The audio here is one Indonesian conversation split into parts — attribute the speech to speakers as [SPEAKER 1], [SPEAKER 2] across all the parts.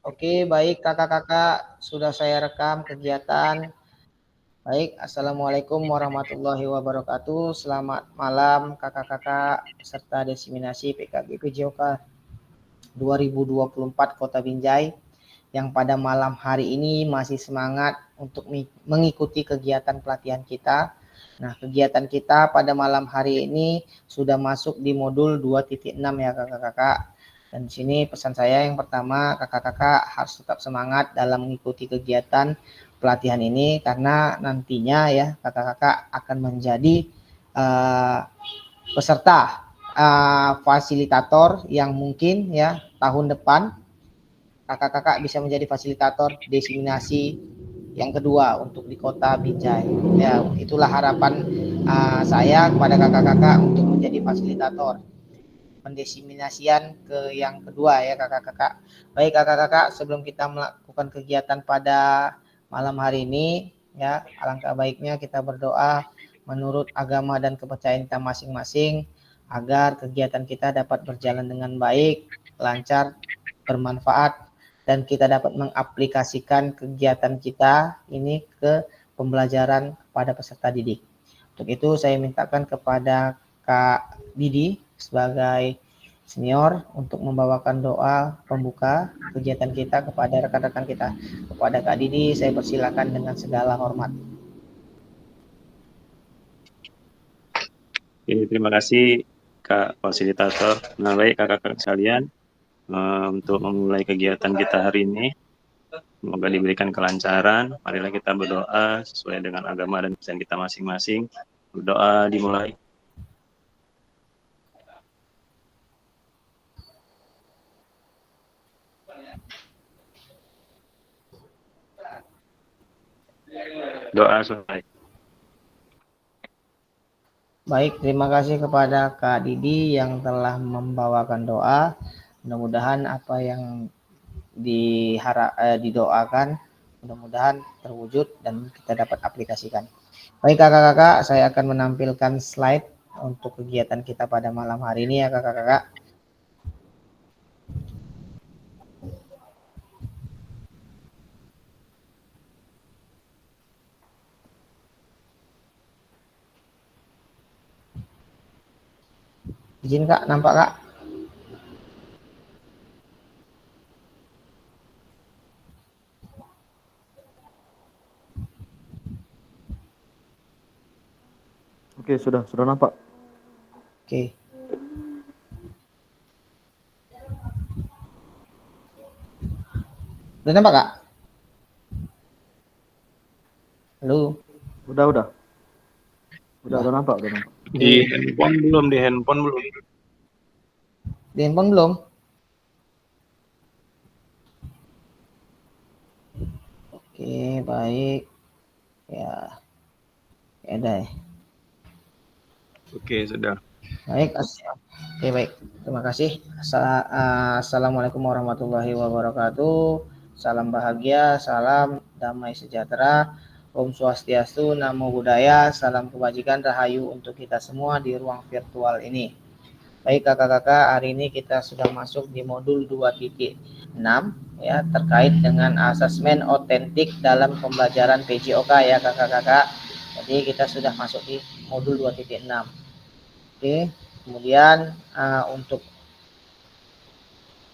[SPEAKER 1] Oke, baik kakak-kakak, sudah saya rekam kegiatan. Baik, Assalamualaikum warahmatullahi wabarakatuh. Selamat malam kakak-kakak peserta diseminasi PKG PJOK 2024 Kota Binjai yang pada malam hari ini masih semangat untuk mengikuti kegiatan pelatihan kita. Nah, kegiatan kita pada malam hari ini sudah masuk di modul 2.6 ya kakak-kakak. Dan di sini pesan saya yang pertama, kakak-kakak harus tetap semangat dalam mengikuti kegiatan pelatihan ini karena nantinya ya kakak-kakak akan menjadi peserta fasilitator yang mungkin ya tahun depan kakak-kakak bisa menjadi fasilitator diseminasi yang kedua untuk di Kota Binjai. Ya, itulah harapan saya kepada kakak-kakak untuk menjadi fasilitator pendiseminasian ke yang kedua ya kakak-kakak. Baik kakak-kakak, sebelum kita melakukan kegiatan pada malam hari ini ya, alangkah baiknya kita berdoa menurut agama dan kepercayaan kita masing-masing agar kegiatan kita dapat berjalan dengan baik, lancar, bermanfaat, dan kita dapat mengaplikasikan kegiatan kita ini ke pembelajaran pada peserta didik. Untuk itu saya mintakan kepada Kak Didi sebagai senior untuk membawakan doa pembuka kegiatan kita kepada rekan-rekan kita. Kepada Kak Didi saya persilakan dengan segala hormat.
[SPEAKER 2] Terima kasih Kak Fasilitator. Nah, baik kakak-kakak sekalian, untuk memulai kegiatan kita hari ini, semoga diberikan kelancaran. Marilah kita berdoa sesuai dengan agama dan kepercayaan kita masing-masing. Berdoa dimulai. Doa selesai.
[SPEAKER 1] Baik, terima kasih kepada Kak Didi yang telah membawakan doa. Mudah-mudahan apa yang didoakan mudah-mudahan terwujud dan kita dapat aplikasikan. Baik kakak-kakak, saya akan menampilkan slide untuk kegiatan kita pada malam hari ini ya kakak-kakak. Izin Kak, nampak Kak?
[SPEAKER 3] Oke, sudah nampak.
[SPEAKER 1] Oke. Udah nampak Kak? Halo.
[SPEAKER 3] Udah nampak.
[SPEAKER 2] Di handphone belum.
[SPEAKER 1] Di handphone belum? Oke, baik. Ya. Ya udah ya.
[SPEAKER 2] Oke, sudah.
[SPEAKER 1] Baik, oke baik. Terima kasih. Assalamualaikum warahmatullahi wabarakatuh. Salam bahagia, salam damai sejahtera. Om Swastiastu, Namo Buddhaya, salam kebajikan rahayu untuk kita semua di ruang virtual ini. Baik kakak-kakak, hari ini kita sudah masuk di modul 2.6 ya, terkait dengan asesmen otentik dalam pembelajaran PJOK ya kakak-kakak. Jadi kita sudah masuk di modul 2.6. Oke, kemudian untuk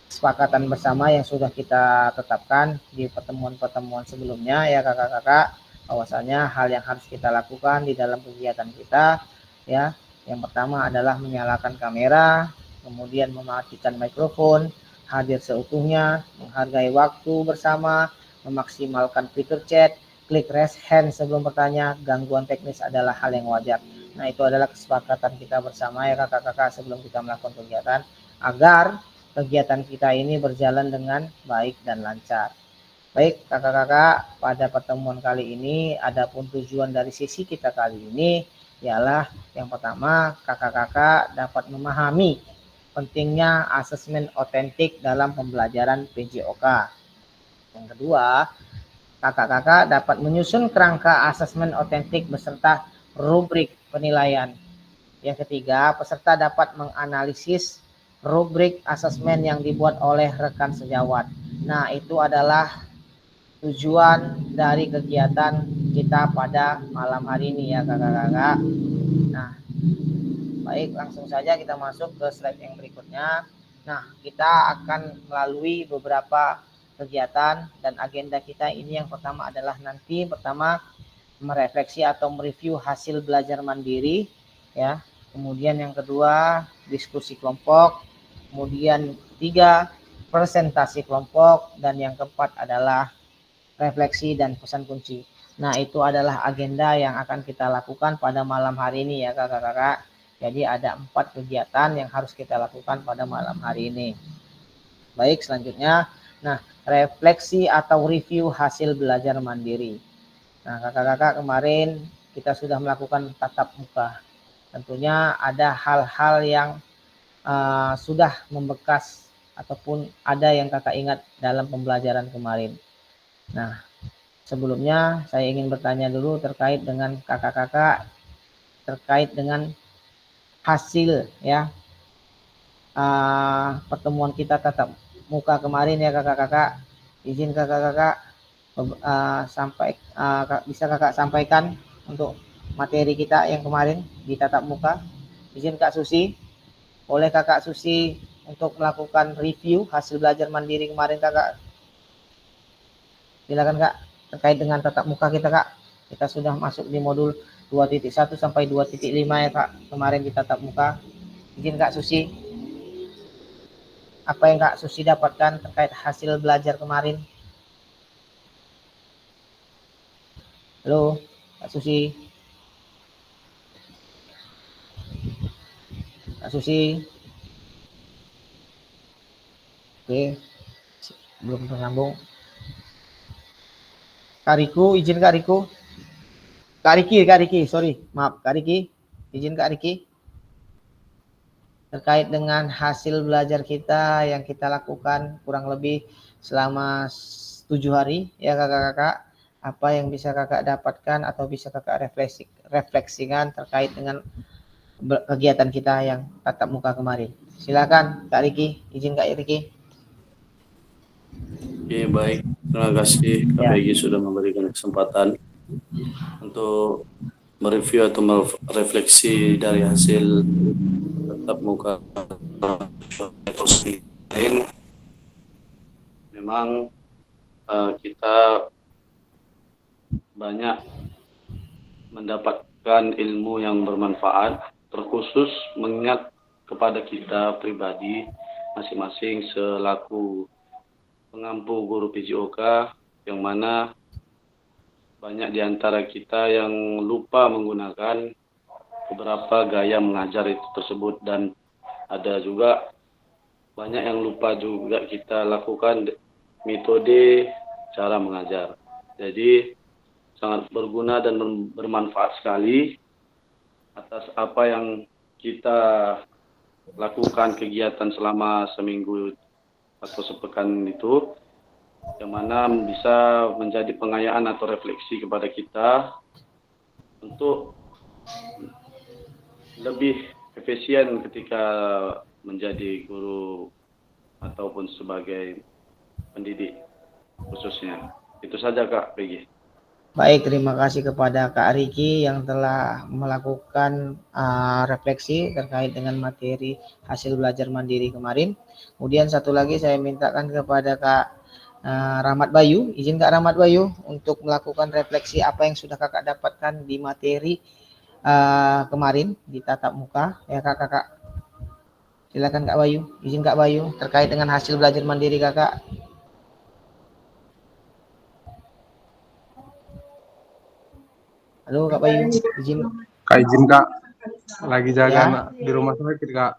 [SPEAKER 1] kesepakatan bersama yang sudah kita tetapkan di pertemuan-pertemuan sebelumnya ya kakak-kakak, bahwasanya hal yang harus kita lakukan di dalam kegiatan kita ya, yang pertama adalah menyalakan kamera, kemudian mematikan mikrofon, hadir seutuhnya, menghargai waktu bersama, memaksimalkan fitur chat, klik raise hand sebelum bertanya. Gangguan teknis adalah hal yang wajar. Nah, itu adalah kesepakatan kita bersama ya kakak-kakak sebelum kita melakukan kegiatan, agar kegiatan kita ini berjalan dengan baik dan lancar. Baik kakak-kakak, pada pertemuan kali ini adapun tujuan dari sesi kita kali ini ialah yang pertama, kakak-kakak dapat memahami pentingnya asesmen otentik dalam pembelajaran PJOK. Yang kedua, kakak-kakak dapat menyusun kerangka asesmen otentik beserta rubrik penilaian. Yang ketiga, peserta dapat menganalisis rubrik asesmen yang dibuat oleh rekan sejawat. Nah, itu adalah tujuan dari kegiatan kita pada malam hari ini ya kakak-kakak. Nah, baik, langsung saja kita masuk ke slide yang berikutnya. Nah, kita akan melalui beberapa kegiatan dan agenda kita ini. Yang pertama adalah nanti merefleksi atau mereview hasil belajar mandiri ya. Kemudian yang kedua diskusi kelompok. Kemudian ketiga presentasi kelompok, dan yang keempat adalah refleksi dan pesan kunci. Nah, itu adalah agenda yang akan kita lakukan pada malam hari ini ya kakak-kakak. Jadi ada 4 kegiatan yang harus kita lakukan pada malam hari ini. Baik, selanjutnya, nah, refleksi atau review hasil belajar mandiri. Nah, kakak-kakak, kemarin kita sudah melakukan tatap muka. Tentunya ada hal-hal yang sudah membekas ataupun ada yang kakak ingat dalam pembelajaran kemarin. Nah, sebelumnya saya ingin bertanya dulu terkait dengan kakak-kakak, terkait dengan hasil ya pertemuan kita tatap muka kemarin ya kakak-kakak. Izin kakak-kakak bisa kakak sampaikan untuk materi kita yang kemarin di tatap muka. Izin Kak Susi, boleh kakak Susi untuk melakukan review hasil belajar mandiri kemarin kakak. Silakan kak, terkait dengan tatap muka kita kak. Kita sudah masuk di modul 2.1 sampai 2.5 ya kak, kemarin di tatap muka. Izin Kak Susi, apa yang Kak Susi dapatkan terkait hasil belajar kemarin? Halo Kak Susi. Kak Susi. Oke, belum tersambung. Kak Riku, izin Kak Riku. Kak Riki, sorry, maaf Kak Riki, izin Kak Riki. Terkait dengan hasil belajar kita yang kita lakukan kurang lebih selama 7 hari ya kakak-kakak, apa yang bisa kakak dapatkan atau bisa kakak refleksikan terkait dengan kegiatan kita yang tatap muka kemarin. Silakan Kak Riki, izin Kak Riki.
[SPEAKER 4] Oke, baik. Terima kasih Kak Peggy sudah memberikan kesempatan untuk mereview atau merefleksi dari hasil tatap muka lain. Memang kita banyak mendapatkan ilmu yang bermanfaat, terkhusus mengingat kepada kita pribadi masing-masing selaku pengampu guru PJOK, yang mana banyak di antara kita yang lupa menggunakan beberapa gaya mengajar itu tersebut, dan ada juga banyak yang lupa juga kita lakukan metode cara mengajar. Jadi sangat berguna dan bermanfaat sekali atas apa yang kita lakukan kegiatan selama seminggu atau sepekan itu, yang mana bisa menjadi pengayaan atau refleksi kepada kita untuk lebih efisien ketika menjadi guru ataupun sebagai pendidik khususnya. Itu saja Kak Peggy.
[SPEAKER 1] Baik, terima kasih kepada Kak Riki yang telah melakukan refleksi terkait dengan materi hasil belajar mandiri kemarin. Kemudian satu lagi saya mintakan kepada Kak Rahmat Bayu, izin Kak Rahmat Bayu untuk melakukan refleksi apa yang sudah kakak dapatkan di materi kemarin di tatap muka ya kakak. Silakan Kak Bayu, izin Kak Bayu terkait dengan hasil belajar mandiri kakak. Halo Kak Bayu, izin.
[SPEAKER 5] Kak izin Kak, lagi jaga anak di rumah sakit Kak.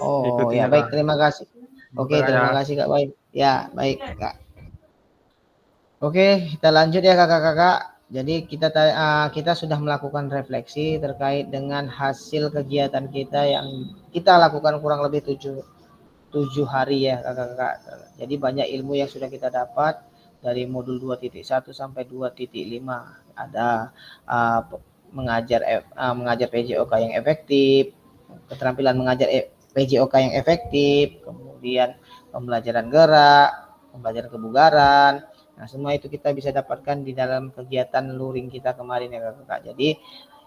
[SPEAKER 1] Oh ya baik, terima kasih. Oke, terima kasih Kak Bayu. Ya baik Kak. Oke, kita lanjut ya kakak-kakak. Jadi kita sudah melakukan refleksi terkait dengan hasil kegiatan kita yang kita lakukan kurang lebih 7 hari ya kakak-kakak. Jadi banyak ilmu yang sudah kita dapat dari modul 2.1 sampai 2.5. Ada mengajar PJOK yang efektif, keterampilan mengajar PJOK yang efektif, kemudian pembelajaran gerak, pembelajaran kebugaran. Nah, semua itu kita bisa dapatkan di dalam kegiatan luring kita kemarin ya kakak-kakak. Jadi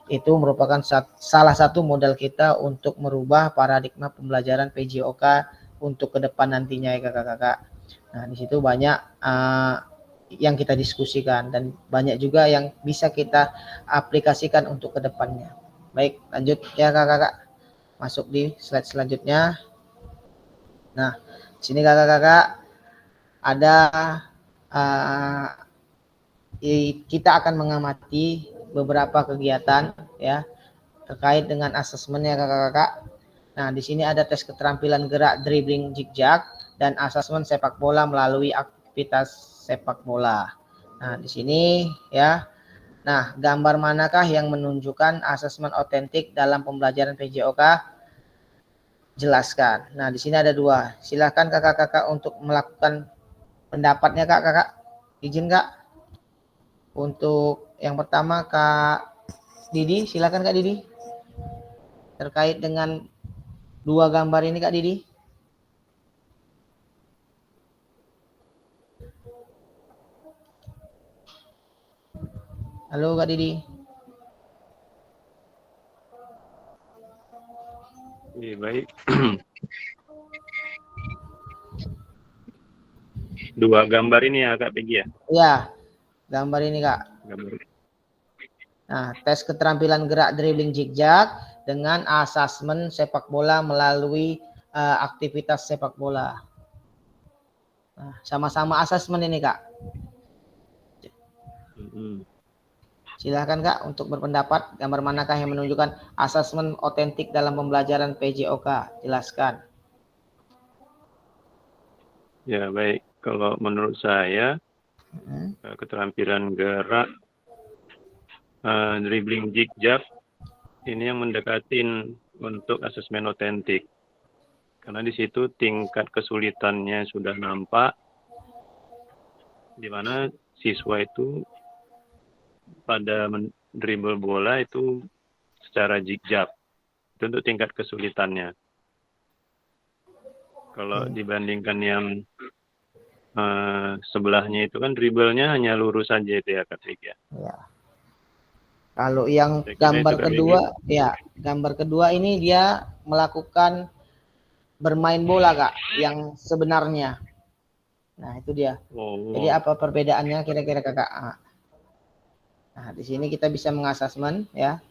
[SPEAKER 1] itu merupakan salah satu modal kita untuk merubah paradigma pembelajaran PJOK untuk ke depan nantinya ya kakak-kakak. Nah, di situ banyak yang kita diskusikan dan banyak juga yang bisa kita aplikasikan untuk ke depannya. Baik, lanjut ya kakak-kakak. Masuk di slide selanjutnya. Nah, di sini kakak-kakak ada kita akan mengamati beberapa kegiatan ya terkait dengan asesmennya kakak-kakak. Nah, di sini ada tes keterampilan gerak dribbling zigzag dan asesmen sepak bola melalui aktivitas sepak bola. Nah, di sini ya. Nah, gambar manakah yang menunjukkan asesmen otentik dalam pembelajaran PJOK? Jelaskan. Nah, di sini ada dua. Silakan kakak-kakak untuk melakukan pendapatnya kakak. Izin kak. Untuk yang pertama Kak Didi, silakan Kak Didi. Terkait dengan dua gambar ini Kak Didi. Halo Kak Didi.
[SPEAKER 2] Iya, baik. Dua gambar ini ya Kak Peggy ya?
[SPEAKER 1] Iya, gambar ini Kak.
[SPEAKER 2] Gambar.
[SPEAKER 1] Nah, tes keterampilan gerak dribbling zigzag dengan asesmen sepak bola melalui aktivitas sepak bola. Nah, sama-sama asesmen ini Kak. Silahkan Kak untuk berpendapat gambar manakah yang menunjukkan asesmen otentik dalam pembelajaran PJOK. Jelaskan.
[SPEAKER 2] Ya baik, kalau menurut saya keterampilan gerak dribbling zigzag ini yang mendekatin untuk asesmen otentik. Karena di situ tingkat kesulitannya sudah nampak, di mana siswa itu pada dribble bola itu secara zigzag. Itu untuk tingkat kesulitannya. Kalau dibandingkan yang sebelahnya itu kan dribblenya hanya lurus saja itu ya Kak Peggy.
[SPEAKER 1] Ya. Kalau yang gambar kedua, ya gambar kedua ini dia melakukan bermain bola Kak, yang sebenarnya. Nah itu dia. Jadi apa perbedaannya kira-kira Kakak? Nah di sini kita bisa mengasesmen ya.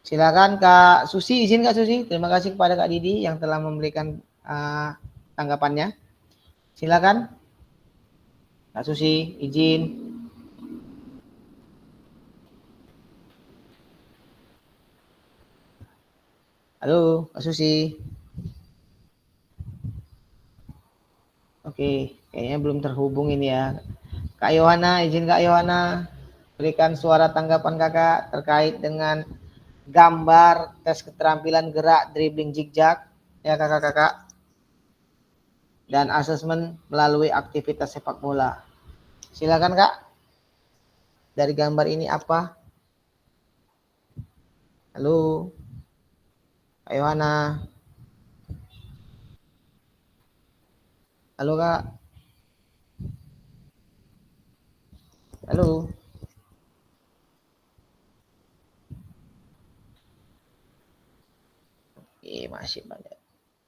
[SPEAKER 1] Silakan Kak Susi, izin Kak Susi. Terima kasih kepada Kak Didi yang telah memberikan tanggapannya. Silakan Kak Susi, izin. Halo, Kak Susi. Oke, kayaknya belum terhubung ini ya. Kak Yohana, izin Kak Yohana berikan suara tanggapan Kakak terkait dengan gambar tes keterampilan gerak dribbling zigzag ya Kakak-kakak. Dan asesmen melalui aktivitas sepak bola. Silakan Kak. Dari gambar ini apa? Halo. Kak Yohana. Halo Kak. Halo. Masih banyak.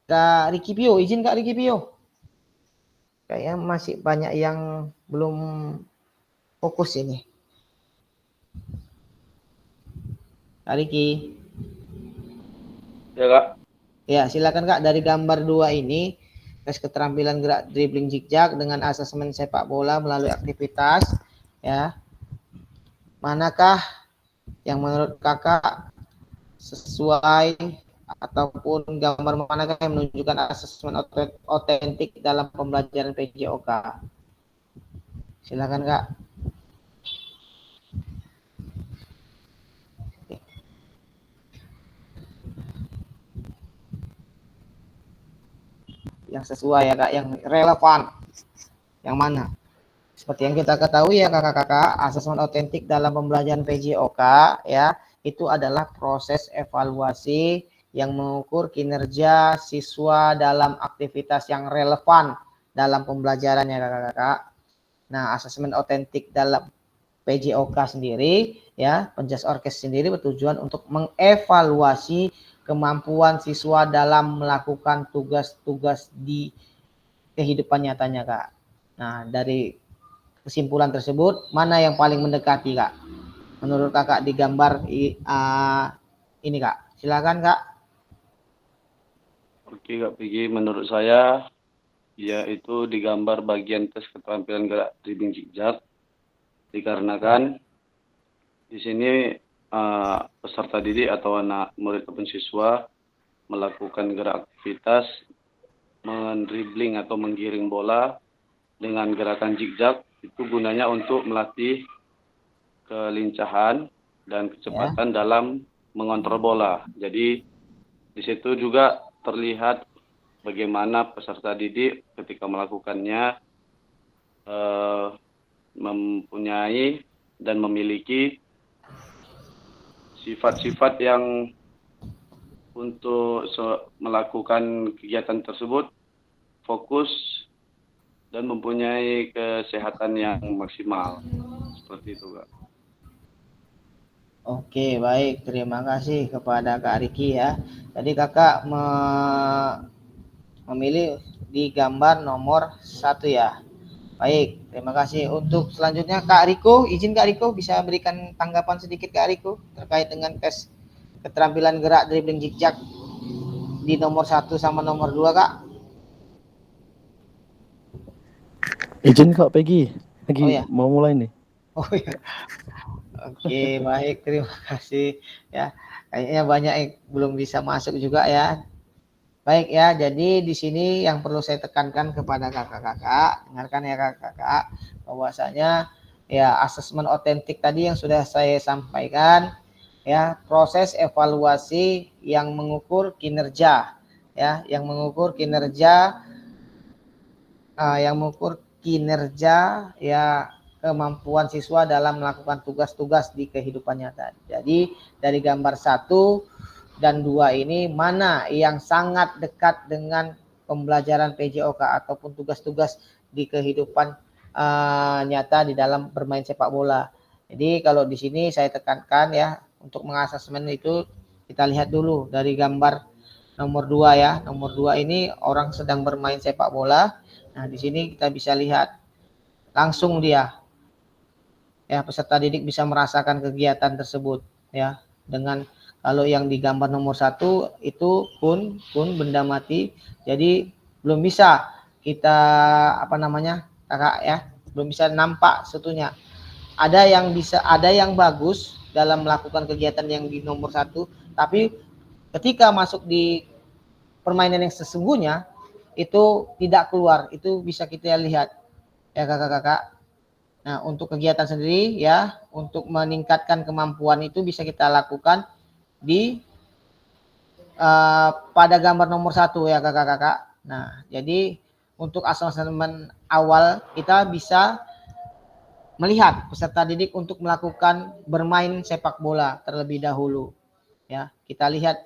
[SPEAKER 1] Kak Riki Pio, izin Kak Riki Pio. Kayaknya masih banyak yang belum fokus ini. Kak Riki.
[SPEAKER 4] Ya Kak.
[SPEAKER 1] Ya silakan Kak, dari gambar 2 ini tes keterampilan gerak dribbling zigzag dengan asesmen sepak bola melalui aktivitas ya. Manakah yang menurut Kakak sesuai ataupun gambar manakah yang menunjukkan asesmen otentik dalam pembelajaran PJOK? Silakan Kak. Yang sesuai ya Kak, yang relevan. Yang mana? Seperti yang kita ketahui ya kakak-kakak, asesmen otentik dalam pembelajaran PJOK ya, itu adalah proses evaluasi yang mengukur kinerja siswa dalam aktivitas yang relevan dalam pembelajarannya kakak-kakak. Nah, asesmen otentik dalam PJOK sendiri ya, penjas orkes sendiri bertujuan untuk mengevaluasi kemampuan siswa dalam melakukan tugas-tugas di kehidupan nyatanya, Kak. Nah, dari kesimpulan tersebut mana yang paling mendekati, Kak? Menurut Kakak di gambar ini, Kak. Silakan, Kak.
[SPEAKER 4] Oke, Kak Pigi, menurut saya yaitu digambar bagian tes keterampilan gerak dribbling zigzag, dikarenakan di sini peserta didik atau anak murid ataupun siswa melakukan gerak aktivitas mendribling atau menggiring bola dengan gerakan zigzag, itu gunanya untuk melatih kelincahan dan kecepatan dalam mengontrol bola. Jadi di situ juga terlihat bagaimana peserta didik ketika melakukannya mempunyai dan memiliki sifat-sifat yang untuk melakukan kegiatan tersebut fokus dan mempunyai kesehatan yang maksimal. Seperti itu, Kak.
[SPEAKER 1] Oke, baik. Terima kasih kepada Kak Riki ya. Jadi kakak memilih di gambar nomor 1 ya. Baik, terima kasih. Untuk selanjutnya Kak Riko, izin Kak Riko bisa berikan tanggapan sedikit Kak Riko terkait dengan tes keterampilan gerak dribbling zigzag di nomor 1 sama nomor 2, Kak.
[SPEAKER 3] Izin Kak Peggy, lagi
[SPEAKER 1] Oh, ya.
[SPEAKER 3] mau mulai nih.
[SPEAKER 1] Oh ya. Oke, baik. Terima kasih ya. Kayaknya banyak yang belum bisa masuk juga ya. Baik ya, jadi di sini yang perlu saya tekankan kepada kakak-kakak, dengarkan ya kakak-kakak, bahwasanya ya asesmen otentik tadi yang sudah saya sampaikan ya, proses evaluasi yang mengukur kinerja ya, yang mengukur kinerja ya, kemampuan siswa dalam melakukan tugas-tugas di kehidupan nyata. Jadi dari gambar 1 dan 2 ini mana yang sangat dekat dengan pembelajaran PJOK ataupun tugas-tugas di kehidupan nyata di dalam bermain sepak bola. Jadi kalau di sini saya tekankan ya, untuk mengasesmen itu kita lihat dulu dari gambar nomor 2 ya. Nomor 2 ini orang sedang bermain sepak bola. Nah, di sini kita bisa lihat langsung dia ya, peserta didik bisa merasakan kegiatan tersebut ya, dengan kalau yang di gambar nomor 1 itu kun benda mati, jadi belum bisa kita kakak ya, belum bisa nampak satunya. Ada yang bagus dalam melakukan kegiatan yang di nomor 1, tapi ketika masuk di permainan yang sesungguhnya itu tidak keluar, itu bisa kita lihat ya kakak-kakak. Nah, untuk kegiatan sendiri ya, untuk meningkatkan kemampuan itu bisa kita lakukan di pada gambar nomor 1 ya kakak-kakak. Nah, jadi untuk asesmen awal kita bisa melihat peserta didik untuk melakukan bermain sepak bola terlebih dahulu ya. Kita lihat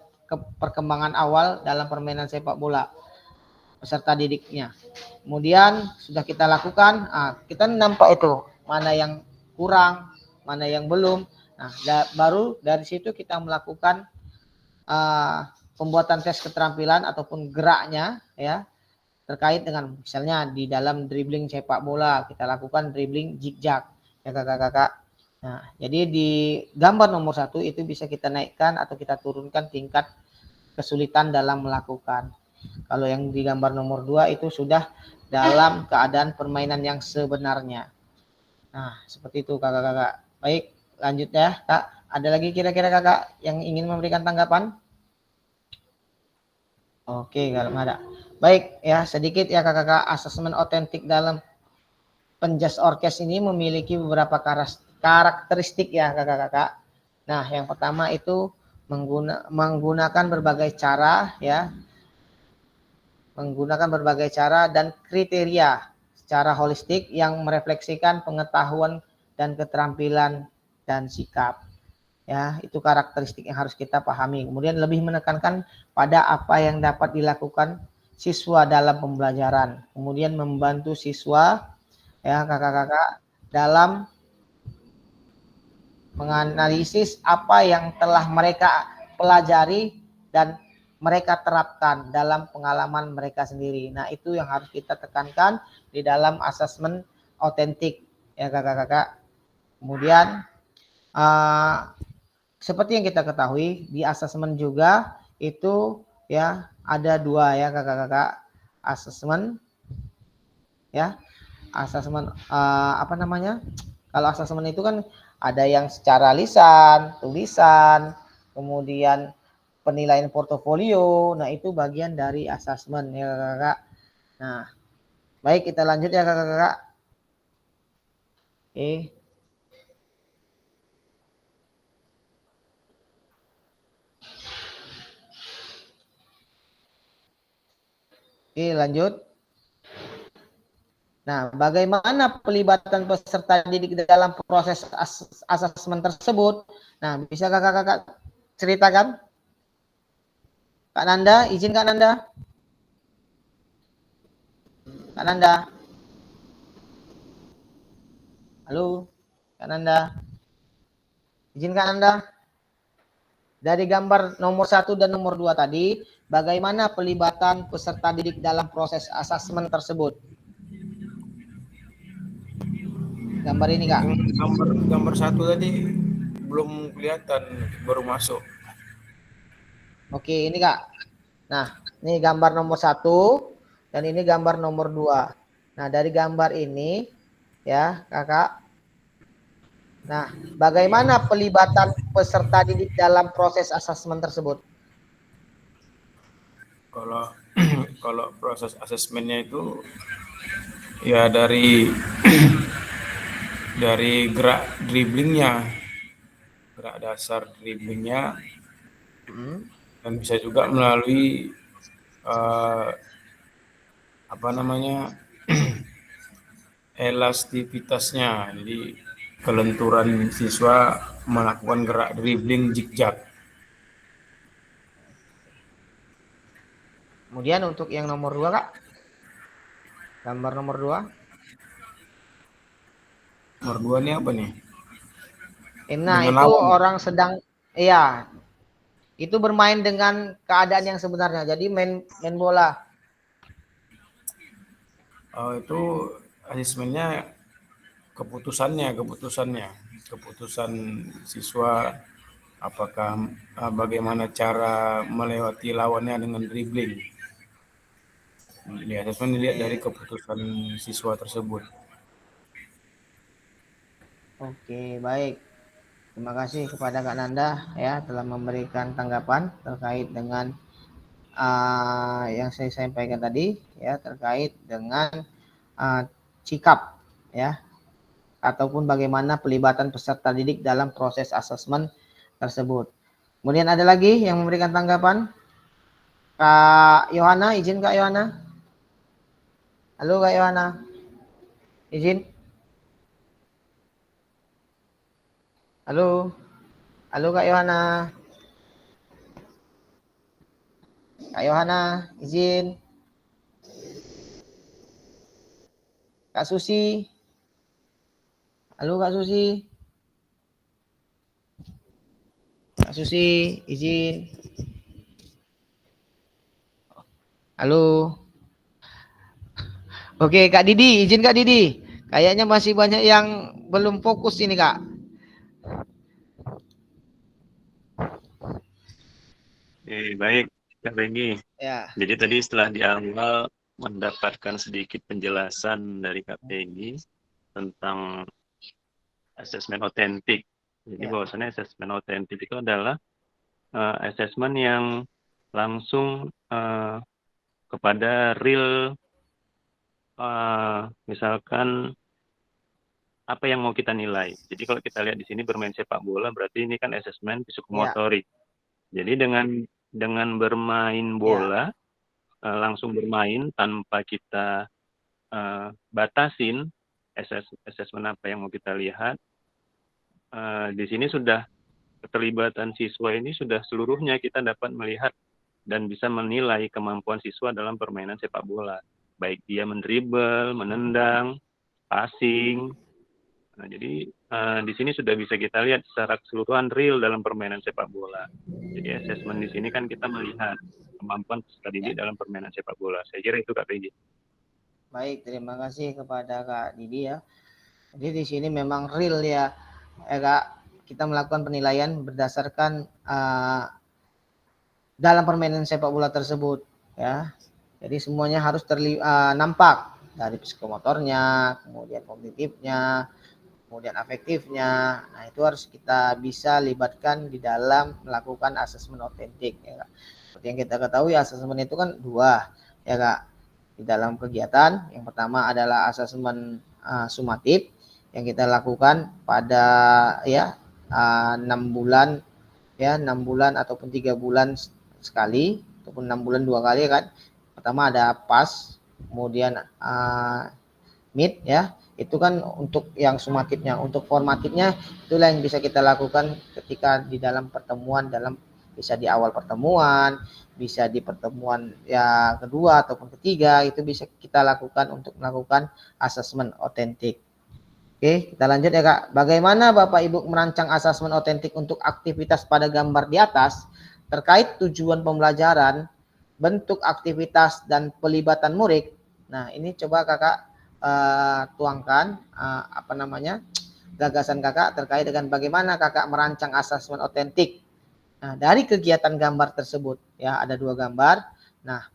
[SPEAKER 1] perkembangan awal dalam permainan sepak bola peserta didiknya. Kemudian sudah kita lakukan, kita nampak itu mana yang kurang, mana yang belum. Nah, baru dari situ kita melakukan pembuatan tes keterampilan ataupun geraknya ya, terkait dengan misalnya di dalam dribbling sepak bola kita lakukan dribbling zigzag ya kakak-kakak. Nah, jadi di gambar nomor 1 itu bisa kita naikkan atau kita turunkan tingkat kesulitan dalam melakukan. Kalau yang di gambar nomor 2 itu sudah dalam keadaan permainan yang sebenarnya. Nah, seperti itu kakak-kakak. Baik, lanjut ya Kak. Ada lagi kira-kira kakak yang ingin memberikan tanggapan? Oke, kalau nggak ada. Baik ya, sedikit ya kakak-kakak, asesmen otentik dalam penjas orkes ini memiliki beberapa karakteristik ya kakak-kakak. Nah, yang pertama itu menggunakan berbagai cara ya, menggunakan berbagai cara dan kriteria secara holistik yang merefleksikan pengetahuan dan keterampilan dan sikap. Ya, itu karakteristik yang harus kita pahami. Kemudian lebih menekankan pada apa yang dapat dilakukan siswa dalam pembelajaran, kemudian membantu siswa ya kakak-kakak dalam menganalisis apa yang telah mereka pelajari dan mereka terapkan dalam pengalaman mereka sendiri. Nah, itu yang harus kita tekankan di dalam asesmen otentik ya kakak-kakak. Kemudian seperti yang kita ketahui di asesmen juga itu ya ada dua ya kakak-kakak, asesmen ya, asesmen apa namanya? Kalau asesmen itu kan ada yang secara lisan, tulisan, kemudian penilaian portofolio. Nah, itu bagian dari asesmen ya kakak-kakak. Nah, baik kita lanjut ya kakak-kakak. Oke. Oke, lanjut. Nah, bagaimana pelibatan peserta didik dalam proses asesmen tersebut? Nah, bisa kakak-kakak ceritakan? Kak Nanda, izin Kak Nanda. Kak Nanda. Halo, Kak Nanda. Izin Kak Nanda. Dari gambar nomor 1 dan nomor 2 tadi, bagaimana pelibatan peserta didik dalam proses asesmen tersebut? Gambar ini Kak.
[SPEAKER 6] Gambar satu tadi belum kelihatan, baru masuk.
[SPEAKER 1] Oke, ini Kak. Nah, ini gambar nomor 1 dan ini gambar nomor 2. Nah, dari gambar ini ya, Kakak. Nah, bagaimana pelibatan peserta didik dalam proses asesmen tersebut?
[SPEAKER 6] Kalau kalau proses asesmennya itu ya dari gerak dribblingnya, gerak dasar dribblingnya, dan bisa juga melalui apa namanya elastivitasnya. Jadi kelenturan siswa melakukan gerak dribbling zigzag.
[SPEAKER 1] Kemudian untuk yang nomor 2 Kak. Gambar nomor 2.
[SPEAKER 6] Nomor 2 ini apa nih?
[SPEAKER 1] Nah,
[SPEAKER 6] Dengan
[SPEAKER 1] itu
[SPEAKER 6] lawan.
[SPEAKER 1] orang sedang iya, itu bermain dengan keadaan yang sebenarnya. Jadi main bola.
[SPEAKER 6] Itu asesmennya keputusan siswa, apakah bagaimana cara melewati lawannya dengan dribbling. Di asesmen dilihat dari keputusan siswa tersebut.
[SPEAKER 1] Oke, baik. Terima kasih kepada Kak Nanda ya telah memberikan tanggapan terkait dengan yang saya sampaikan tadi ya, terkait dengan sikap ya ataupun bagaimana pelibatan peserta didik dalam proses asesmen tersebut. Kemudian ada lagi yang memberikan tanggapan? Kak Yohana, izin Kak Yohana. Halo Kak Yohana. Izin. Halo. Halo Kak Yohana. Kak Yohana, izin. Kak Susi. Halo Kak Susi. Kak Susi, izin. Halo. Oke, Kak Didi, izin Kak Didi. Kayaknya masih banyak yang belum fokus ini, Kak.
[SPEAKER 2] Baik, Kak Regi.
[SPEAKER 1] Ya.
[SPEAKER 2] Jadi tadi setelah di awal mendapatkan sedikit penjelasan dari Kak Peggy tentang asesmen otentik. Jadi bahwasannya asesmen otentik itu adalah asesmen yang langsung kepada real, misalkan apa yang mau kita nilai. Jadi kalau kita lihat di sini bermain sepak bola berarti ini kan asesmen psikomotorik. Jadi dengan bermain bola langsung bermain tanpa kita batasin asesmen apa yang mau kita lihat. Di sini sudah keterlibatan siswa ini sudah seluruhnya kita dapat melihat dan bisa menilai kemampuan siswa dalam permainan sepak bola, baik dia mendribel, menendang, passing. Nah, jadi di sini sudah bisa kita lihat secara keseluruhan real dalam permainan sepak bola. Jadi asesmen di sini kan kita melihat kemampuan peserta didik dalam permainan sepak bola. Saya kira itu Kak Peggy.
[SPEAKER 1] Baik, terima kasih kepada Kak Didi ya. Jadi di sini memang real ya, Kak. Kita melakukan penilaian berdasarkan dalam permainan sepak bola tersebut ya. Jadi semuanya harus nampak dari psikomotornya, kemudian kognitifnya, kemudian afektifnya. Nah, itu harus kita bisa libatkan di dalam melakukan asesmen otentik ya, Kak. Seperti yang kita ketahui, asesmen itu kan dua ya, Kak. Di dalam kegiatan, yang pertama adalah asesmen sumatif yang kita lakukan pada ya 6 bulan ya, 6 bulan ataupun 3 bulan sekali ataupun 6 bulan 2 kali kan. Pertama ada PAS, kemudian MID ya. Itu kan untuk yang sumatifnya. Untuk formatifnya itulah yang bisa kita lakukan ketika di dalam pertemuan, bisa di awal pertemuan, bisa di pertemuan ya kedua ataupun ketiga, itu bisa kita lakukan untuk melakukan asesmen otentik. Oke, kita lanjut ya Kak. Bagaimana Bapak Ibu merancang asesmen otentik untuk aktivitas pada gambar di atas terkait tujuan pembelajaran, bentuk aktivitas dan pelibatan murid? Nah, ini coba Kakak tuangkan gagasan Kakak terkait dengan bagaimana Kakak merancang asesmen otentik. Nah, dari kegiatan gambar tersebut ya, ada 2 gambar. Nah,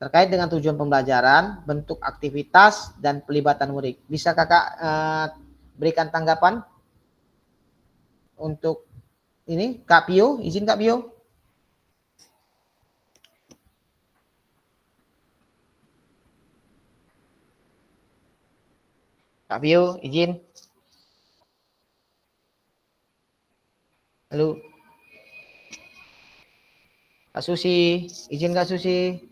[SPEAKER 1] terkait dengan tujuan pembelajaran, bentuk aktivitas dan pelibatan murid. Bisa Kakak berikan tanggapan untuk ini, Kak Pio, izin Kak Pio. Kak Pio, izin. Halo. Kak Susi, izin Kak Susi.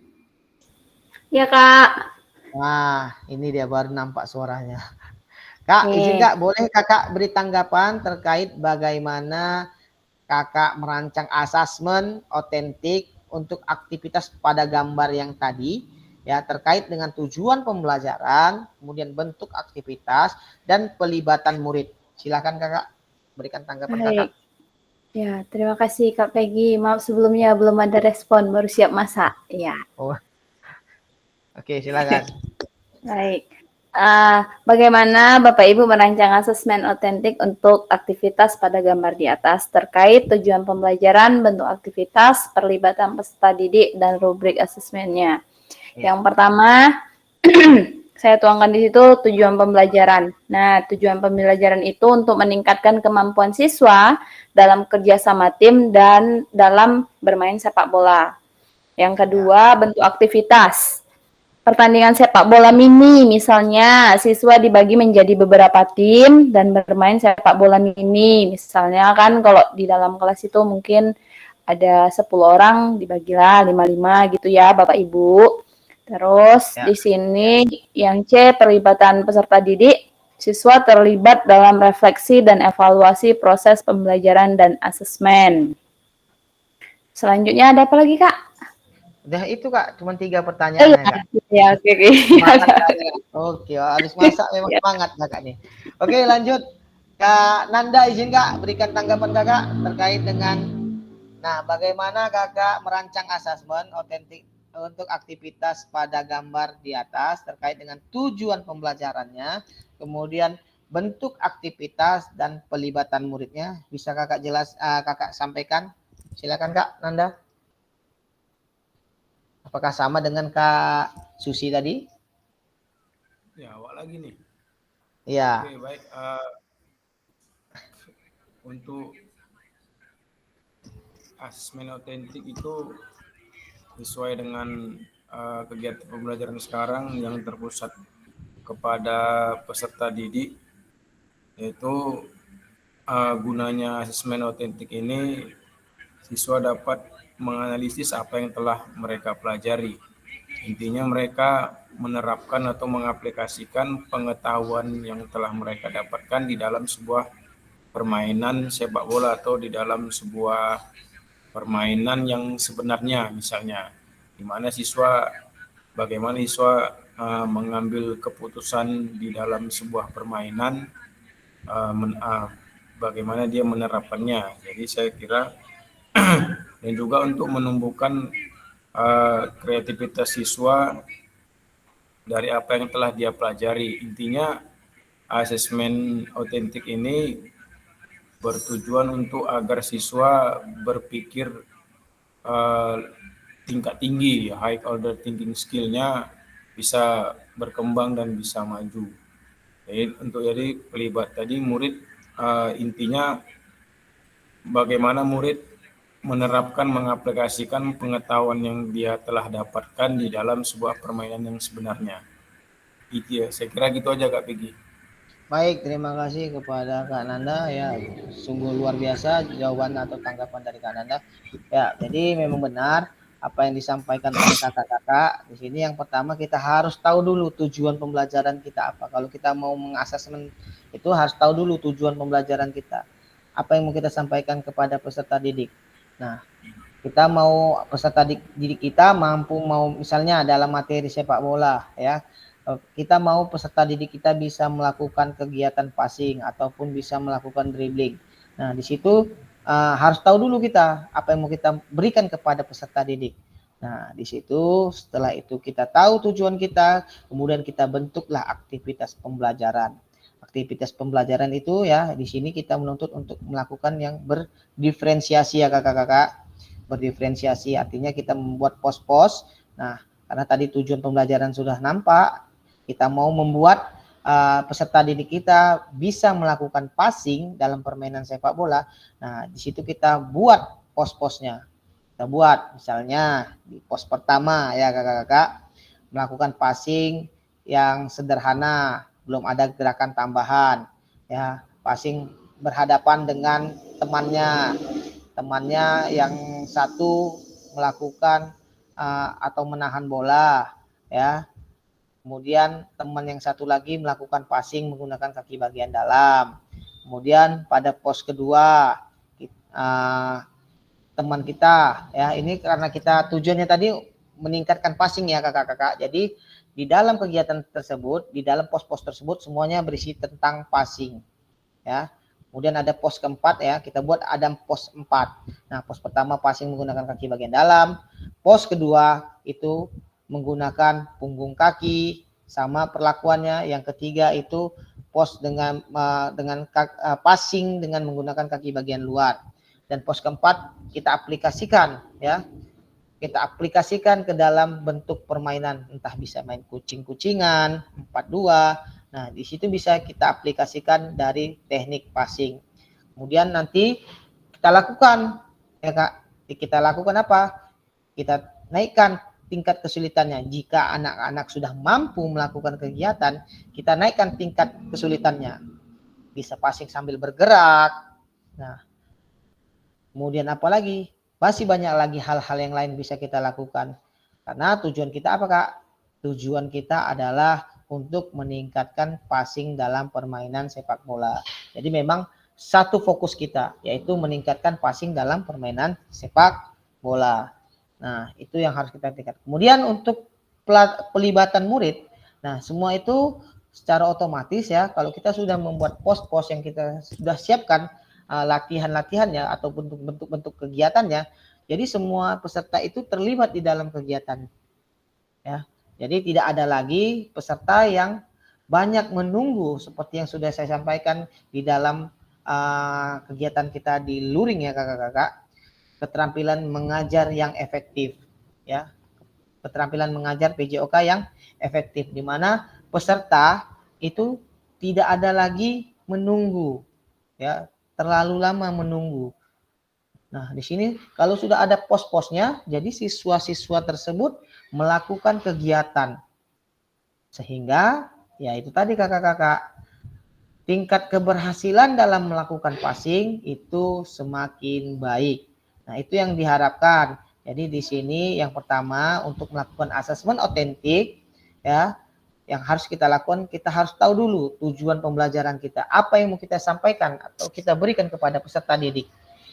[SPEAKER 7] Ya Kak.
[SPEAKER 1] Wah, ini dia baru nampak suaranya. Kak, izin Kak, boleh Kakak beri tanggapan terkait bagaimana Kakak merancang asesmen otentik untuk aktivitas pada gambar yang tadi ya, terkait dengan tujuan pembelajaran, kemudian bentuk aktivitas dan pelibatan murid. Silakan Kakak berikan tanggapan.
[SPEAKER 7] Baik.
[SPEAKER 1] Kakak.
[SPEAKER 7] Ya, terima kasih Kak Peggy. Maaf sebelumnya belum ada respon, baru siap masak. Ya.
[SPEAKER 1] Oh. Oke, silakan.
[SPEAKER 7] Baik. Bagaimana Bapak Ibu merancang asesmen otentik untuk aktivitas pada gambar di atas terkait tujuan pembelajaran, bentuk aktivitas, perlibatan peserta didik, dan rubrik asesmennya. Ya. Yang pertama, saya tuangkan di situ tujuan pembelajaran. Nah, tujuan pembelajaran itu untuk meningkatkan kemampuan siswa dalam kerjasama tim dan dalam bermain sepak bola. Yang kedua, bentuk aktivitas. Pertandingan sepak bola mini, misalnya siswa dibagi menjadi beberapa tim dan bermain sepak bola mini. Misalnya kan kalau di dalam kelas itu mungkin ada 10 orang, dibagilah 5-5 gitu ya Bapak Ibu. Terus di sini yang C, perlibatan peserta didik. Siswa terlibat dalam refleksi dan evaluasi proses pembelajaran dan asesmen. Selanjutnya ada apa lagi Kak?
[SPEAKER 1] Udah itu Kak, cuma 3 pertanyaan Kak.
[SPEAKER 7] Ya, oke.
[SPEAKER 1] Oke, habis masak memang semangat Kakak nih. Oke, lanjut. Kak Nanda, izin Kak berikan tanggapan Kakak terkait dengan bagaimana Kakak merancang asesmen otentik untuk aktivitas pada gambar di atas terkait dengan tujuan pembelajarannya, kemudian bentuk aktivitas dan pelibatan muridnya. Bisa Kakak Kakak sampaikan? Silakan Kak Nanda. Apakah sama dengan Kak Susi tadi?
[SPEAKER 6] Ya, awak lagi nih.
[SPEAKER 1] Iya.
[SPEAKER 6] Oke, baik. Untuk asesmen otentik itu sesuai dengan kegiatan pembelajaran sekarang yang terpusat kepada peserta didik, yaitu gunanya asesmen otentik ini siswa dapat menganalisis apa yang telah mereka pelajari. Intinya mereka menerapkan atau mengaplikasikan pengetahuan yang telah mereka dapatkan di dalam sebuah permainan sepak bola atau di dalam sebuah permainan yang sebenarnya, misalnya bagaimana siswa mengambil keputusan di dalam sebuah permainan, bagaimana dia menerapkannya. Jadi saya kira dan juga untuk menumbuhkan kreativitas siswa dari apa yang telah dia pelajari. Intinya asesmen otentik ini bertujuan untuk agar siswa berpikir tingkat tinggi, high order thinking skill-nya bisa berkembang dan bisa maju. Jadi pelibat tadi murid intinya bagaimana murid menerapkan, mengaplikasikan pengetahuan yang dia telah dapatkan di dalam sebuah permainan yang sebenarnya. Itu ya, saya kira gitu aja Kak Peggy.
[SPEAKER 1] Baik, terima kasih kepada Kak Nanda ya, sungguh luar biasa jawaban atau tanggapan dari Kak Nanda. Ya, jadi memang benar apa yang disampaikan oleh kakak-kakak di sini. Yang pertama kita harus tahu dulu tujuan pembelajaran kita apa. Kalau kita mau mengasesmen itu harus tahu dulu tujuan pembelajaran kita. Apa yang mau kita sampaikan kepada peserta didik. Nah, kita mau peserta didik kita mampu mau misalnya dalam materi sepak bola ya. Kita mau peserta didik kita bisa melakukan kegiatan passing ataupun bisa melakukan dribbling. Nah, di situ harus tahu dulu kita apa yang mau kita berikan kepada peserta didik. Nah, di situ setelah itu kita tahu tujuan kita, kemudian kita bentuklah aktivitas pembelajaran. Aktivitas pembelajaran itu ya di sini kita menuntut untuk melakukan yang berdiferensiasi ya kakak-kakak. Berdiferensiasi artinya kita membuat pos-pos. Nah, karena tadi tujuan pembelajaran sudah nampak, kita mau membuat peserta didik kita bisa melakukan passing dalam permainan sepak bola. Nah, di situ kita buat pos-posnya. Kita buat misalnya di pos pertama ya kakak-kakak melakukan passing yang sederhana, belum ada gerakan tambahan ya, passing berhadapan dengan temannya yang satu melakukan atau menahan bola ya. Kemudian teman yang satu lagi melakukan passing menggunakan kaki bagian dalam. Kemudian pada pos kedua teman kita ya, ini karena kita tujuannya tadi meningkatkan passing ya kakak-kakak. Jadi di dalam kegiatan tersebut, di dalam pos-pos tersebut semuanya berisi tentang passing ya. Kemudian ada pos keempat ya, kita buat ada pos 4. Nah, pos pertama passing menggunakan kaki bagian dalam. Pos kedua itu menggunakan punggung kaki sama perlakuannya. Yang ketiga itu pos dengan passing dengan menggunakan kaki bagian luar. Dan pos keempat kita aplikasikan ya. Kita aplikasikan ke dalam bentuk permainan, entah bisa main kucing-kucingan, 4-2. Nah, di situ bisa kita aplikasikan dari teknik passing. Kemudian nanti kita lakukan ya Kak. Kita lakukan apa? Kita naikkan tingkat kesulitannya. Jika anak-anak sudah mampu melakukan kegiatan, kita naikkan tingkat kesulitannya. Bisa passing sambil bergerak. Nah, kemudian apa lagi? Masih banyak lagi hal-hal yang lain bisa kita lakukan. Karena tujuan kita apa Kak? Tujuan kita adalah untuk meningkatkan passing dalam permainan sepak bola. Jadi memang satu fokus kita, yaitu meningkatkan passing dalam permainan sepak bola. Nah, itu yang harus kita tingkatkan. Kemudian untuk pelibatan murid, nah semua itu secara otomatis ya, kalau kita sudah membuat pos-pos yang kita sudah siapkan latihan-latihannya atau bentuk-bentuk kegiatannya, jadi semua peserta itu terlibat di dalam kegiatan. Ya, jadi tidak ada lagi peserta yang banyak menunggu seperti yang sudah saya sampaikan di dalam kegiatan kita di luring ya kakak-kakak. Keterampilan mengajar yang efektif ya, keterampilan mengajar PJOK yang efektif, di mana peserta itu tidak ada lagi menunggu ya, terlalu lama menunggu. Nah, di sini kalau sudah ada pos-posnya, jadi siswa-siswa tersebut melakukan kegiatan sehingga ya itu tadi kakak-kakak, tingkat keberhasilan dalam melakukan passing itu semakin baik. Nah, itu yang diharapkan. Jadi di sini yang pertama untuk melakukan asesmen otentik ya, yang harus kita lakukan, kita harus tahu dulu tujuan pembelajaran kita, apa yang mau kita sampaikan atau kita berikan kepada peserta didik.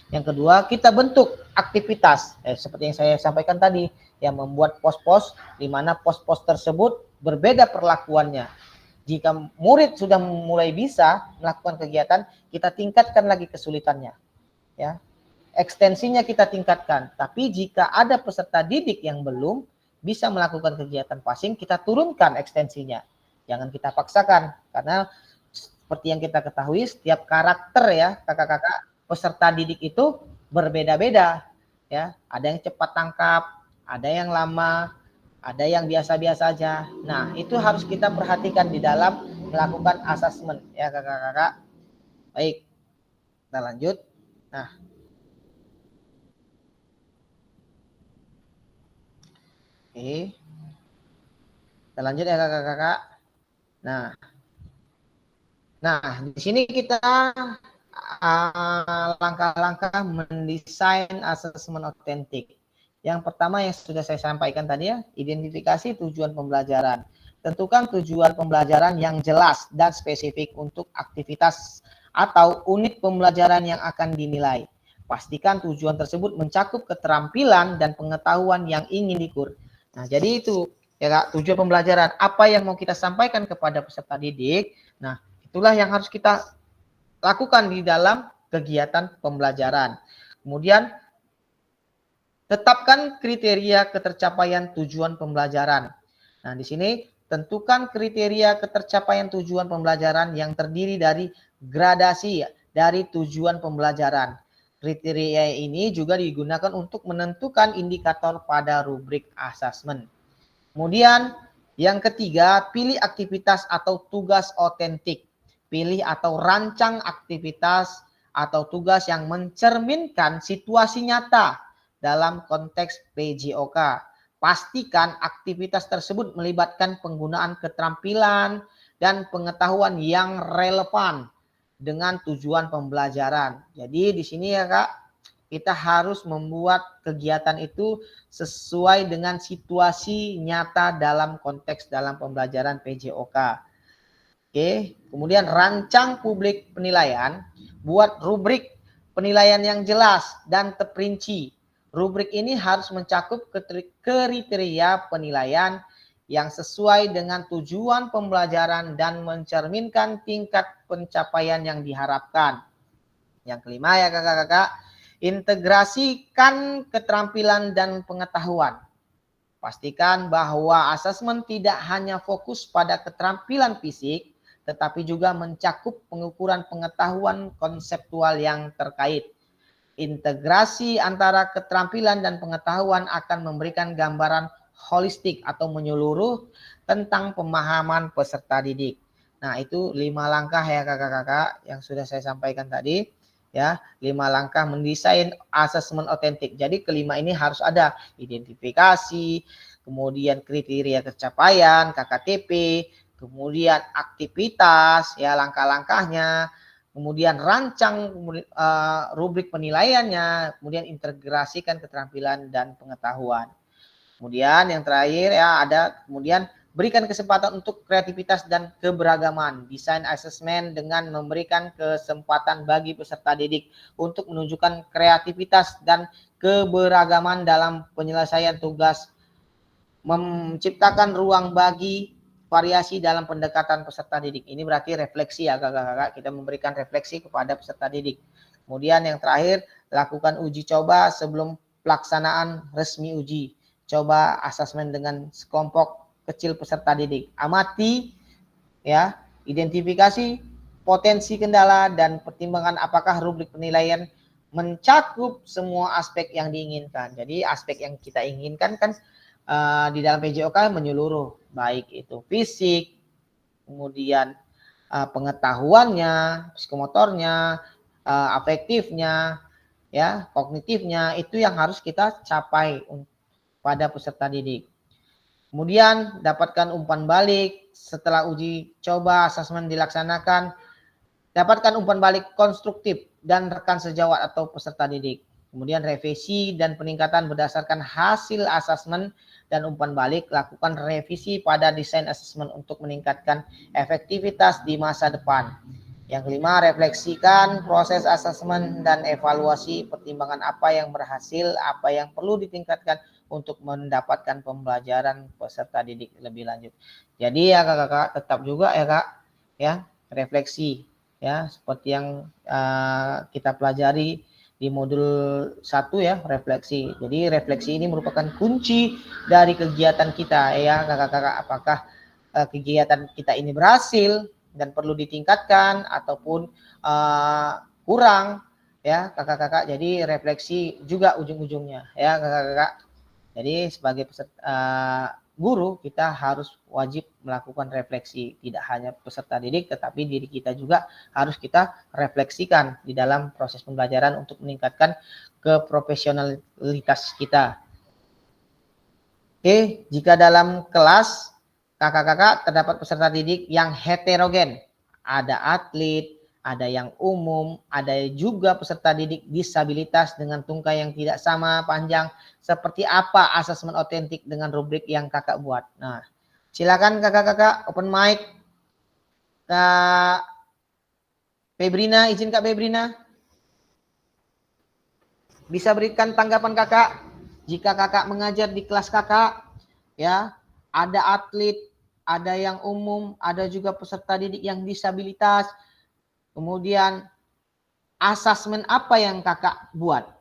[SPEAKER 1] Yang kedua, kita bentuk aktivitas seperti yang saya sampaikan tadi, yang membuat pos-pos di mana pos-pos tersebut berbeda perlakuannya. Jika murid sudah mulai bisa melakukan kegiatan, kita tingkatkan lagi kesulitannya, ya. Ekstensinya kita tingkatkan. Tapi jika ada peserta didik yang belum bisa melakukan kegiatan passing, kita turunkan ekstensinya. Jangan kita paksakan, karena seperti yang kita ketahui, setiap karakter ya kakak-kakak peserta didik itu berbeda-beda, ya. Ada yang cepat tangkap, ada yang lama, ada yang biasa-biasa aja. Nah, itu harus kita perhatikan di dalam melakukan asesmen, ya kakak-kakak. Baik, kita lanjut. Nah, oke, kita lanjut ya kakak-kakak. Nah, di sini kita langkah-langkah mendesain asesmen otentik. Yang pertama yang sudah saya sampaikan tadi ya, identifikasi tujuan pembelajaran. Tentukan tujuan pembelajaran yang jelas dan spesifik untuk aktivitas atau unit pembelajaran yang akan dinilai. Pastikan tujuan tersebut mencakup keterampilan dan pengetahuan yang ingin diukur. Nah, jadi itu ya Kak, tujuan pembelajaran. Apa yang mau kita sampaikan kepada peserta didik? Nah, itulah yang harus kita lakukan di dalam kegiatan pembelajaran. Kemudian tetapkan kriteria ketercapaian tujuan pembelajaran. Nah, di sini tentukan kriteria ketercapaian tujuan pembelajaran yang terdiri dari gradasi dari tujuan pembelajaran. Kriteria ini juga digunakan untuk menentukan indikator pada rubrik asesmen. Kemudian yang ketiga, pilih aktivitas atau tugas otentik. Pilih atau rancang aktivitas atau tugas yang mencerminkan situasi nyata dalam konteks PJOK. Pastikan aktivitas tersebut melibatkan penggunaan keterampilan dan pengetahuan yang relevan dengan tujuan pembelajaran. Jadi di sini ya Kak, kita harus membuat kegiatan itu sesuai dengan situasi nyata dalam konteks dalam pembelajaran PJOK. Oke, kemudian rancang publik penilaian, buat rubrik penilaian yang jelas dan terperinci. Rubrik ini harus mencakup kriteria penilaian yang sesuai dengan tujuan pembelajaran dan mencerminkan tingkat pencapaian yang diharapkan. Yang kelima ya kakak-kakak, integrasikan keterampilan dan pengetahuan. Pastikan bahwa asesmen tidak hanya fokus pada keterampilan fisik, tetapi juga mencakup pengukuran pengetahuan konseptual yang terkait. Integrasi antara keterampilan dan pengetahuan akan memberikan gambaran holistik atau menyeluruh tentang pemahaman peserta didik. Nah, itu 5 langkah ya kakak-kakak yang sudah saya sampaikan tadi. Ya, 5 langkah mendesain asesmen otentik. Jadi kelima ini harus ada identifikasi, kemudian kriteria tercapaian, KKTP, kemudian aktivitas, ya langkah-langkahnya, kemudian rancang rubrik penilaiannya, kemudian integrasikan keterampilan dan pengetahuan. Kemudian yang terakhir ya ada kemudian berikan kesempatan untuk kreativitas dan keberagaman. Desain asesmen dengan memberikan kesempatan bagi peserta didik untuk menunjukkan kreativitas dan keberagaman dalam penyelesaian tugas, menciptakan ruang bagi variasi dalam pendekatan peserta didik. Ini berarti refleksi ya kakak-kakak, kita memberikan refleksi kepada peserta didik. Kemudian yang terakhir, lakukan uji coba sebelum pelaksanaan resmi uji. Coba asesmen dengan sekelompok kecil peserta didik. Amati ya, identifikasi potensi kendala dan pertimbangan apakah rubrik penilaian mencakup semua aspek yang diinginkan. Jadi aspek yang kita inginkan kan di dalam PJOK menyeluruh, baik itu fisik, kemudian pengetahuannya, psikomotornya, afektifnya, ya, kognitifnya, itu yang harus kita capai pada peserta didik. Kemudian dapatkan umpan balik setelah uji coba asesmen dilaksanakan, dapatkan umpan balik konstruktif dan rekan sejawat atau peserta didik. Kemudian revisi dan peningkatan berdasarkan hasil asesmen dan umpan balik, lakukan revisi pada desain asesmen untuk meningkatkan efektivitas di masa depan. Yang kelima, refleksikan proses asesmen dan evaluasi pertimbangan apa yang berhasil, apa yang perlu ditingkatkan untuk mendapatkan pembelajaran peserta didik lebih lanjut. Jadi ya kakak-kakak tetap juga ya kak, ya refleksi ya seperti yang kita pelajari di modul 1 ya, refleksi. Jadi refleksi ini merupakan kunci dari kegiatan kita ya kakak-kakak, apakah kegiatan kita ini berhasil dan perlu ditingkatkan ataupun kurang ya kakak-kakak. Jadi refleksi juga ujung-ujungnya ya kakak-kakak. Jadi sebagai guru kita harus wajib melakukan refleksi, tidak hanya peserta didik tetapi diri kita juga harus kita refleksikan di dalam proses pembelajaran untuk meningkatkan keprofesionalitas kita. Oke, jika dalam kelas kakak-kakak terdapat peserta didik yang heterogen, ada atlet, ada yang umum, ada juga peserta didik disabilitas dengan tungkai yang tidak sama panjang. Seperti apa asesmen otentik dengan rubrik yang kakak buat? Nah, silakan kakak-kakak open mic. Kak Febrina, izin Kak Febrina. Bisa berikan tanggapan kakak jika kakak mengajar di kelas kakak, ya, ada atlet, ada yang umum, ada juga peserta didik yang disabilitas. Kemudian asesmen apa yang kakak buat?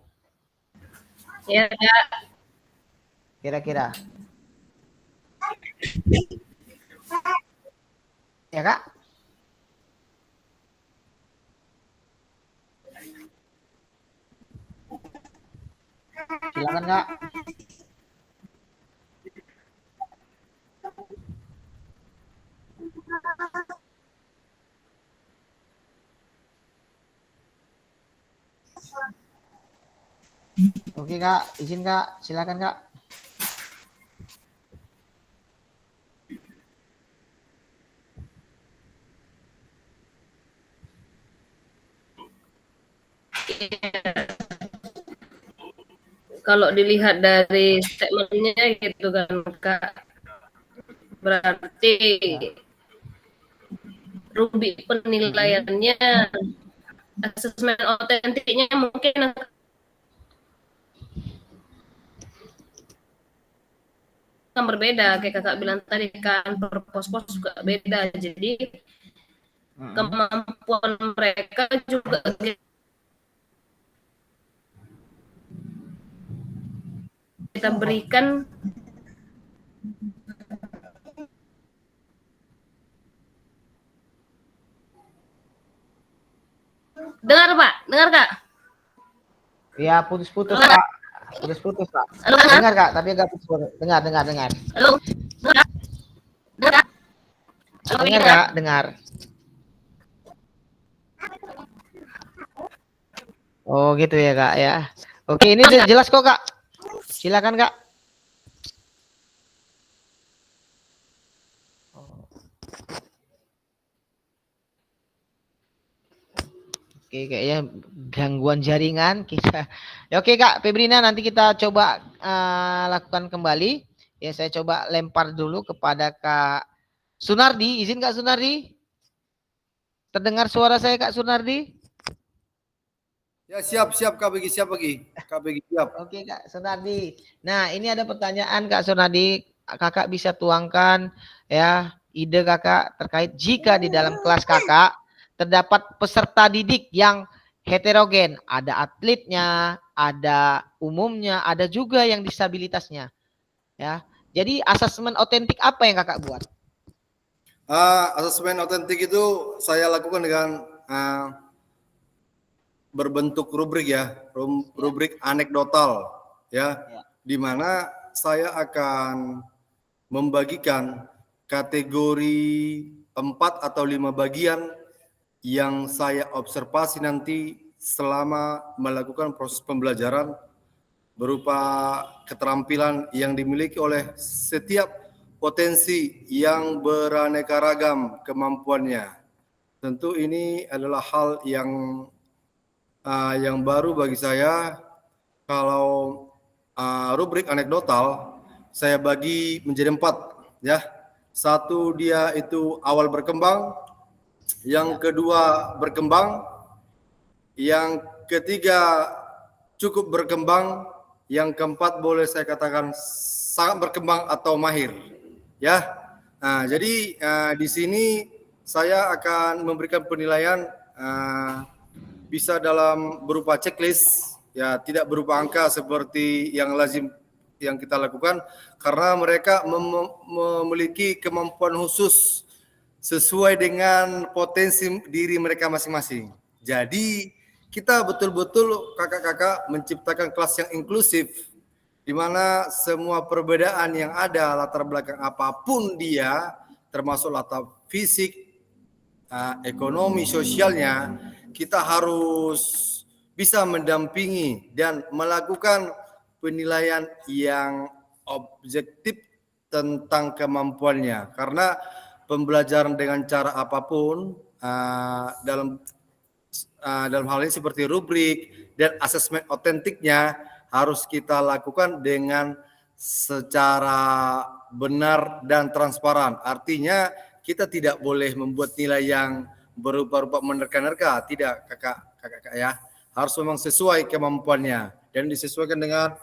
[SPEAKER 8] Ya,
[SPEAKER 1] Kira-kira. Ya kak? Silakan kak. Oke kak, izin kak, silakan kak.
[SPEAKER 8] kalau dilihat dari statementnya gitu kan Kak, berarti rubrik penilaiannya, asesmen otentiknya mungkin akan berbeda, kayak kakak bilang tadi kan, per pos-pos juga beda, jadi kemampuan mereka juga kita berikan. Dengar Pak, dengar Kak?
[SPEAKER 1] Ya putus-putus Kak, putus-putus Kak.
[SPEAKER 8] Halo,
[SPEAKER 1] Dengar Kak, tapi agak putus-putus. Dengar.
[SPEAKER 8] Halo, dengar.
[SPEAKER 1] Dengar Kak, dengar. Oh gitu ya Kak ya. Oke, ini jelas kok Kak. Silakan Kak. Oke, kayaknya gangguan jaringan kita. Ya, oke Kak Febrina, nanti kita coba lakukan kembali. Ya, saya coba lempar dulu kepada Kak Sunardi. Izin Kak Sunardi. Terdengar suara saya Kak Sunardi?
[SPEAKER 9] Ya siap Kak Begi, siap siap.
[SPEAKER 1] Oke Kak Sunardi. Nah ini ada pertanyaan Kak Sunardi, kakak bisa tuangkan ya ide kakak terkait jika di dalam kelas kakak terdapat peserta didik yang heterogen, ada atletnya, ada umumnya, ada juga yang disabilitasnya, ya. Jadi asesmen otentik apa yang kakak buat?
[SPEAKER 9] Asesmen otentik itu saya lakukan dengan berbentuk rubrik ya, rubrik anekdotal ya, di mana saya akan membagikan kategori 4 atau 5 bagian yang saya observasi nanti selama melakukan proses pembelajaran berupa keterampilan yang dimiliki oleh setiap potensi yang beraneka ragam kemampuannya. Tentu ini adalah hal yang baru bagi saya. Kalau rubrik anekdotal saya bagi menjadi 4 ya. 1 dia itu awal berkembang, yang kedua berkembang, yang ketiga cukup berkembang, yang keempat boleh saya katakan sangat berkembang atau mahir, ya. Nah, jadi di sini saya akan memberikan penilaian bisa dalam berupa checklist, ya, tidak berupa angka seperti yang lazim yang kita lakukan, karena mereka memiliki kemampuan khusus sesuai dengan potensi diri mereka masing-masing. Jadi kita betul-betul kakak-kakak menciptakan kelas yang inklusif, di mana semua perbedaan yang ada, latar belakang apapun dia, termasuk latar fisik, ekonomi, sosialnya, kita harus bisa mendampingi dan melakukan penilaian yang objektif tentang kemampuannya. Karena pembelajaran dengan cara apapun dalam hal ini seperti rubrik dan asesmen otentiknya harus kita lakukan dengan secara benar dan transparan. Artinya kita tidak boleh membuat nilai yang berupa-rupa menerka-nerka, tidak kakak ya. Harus memang sesuai kemampuannya dan disesuaikan dengan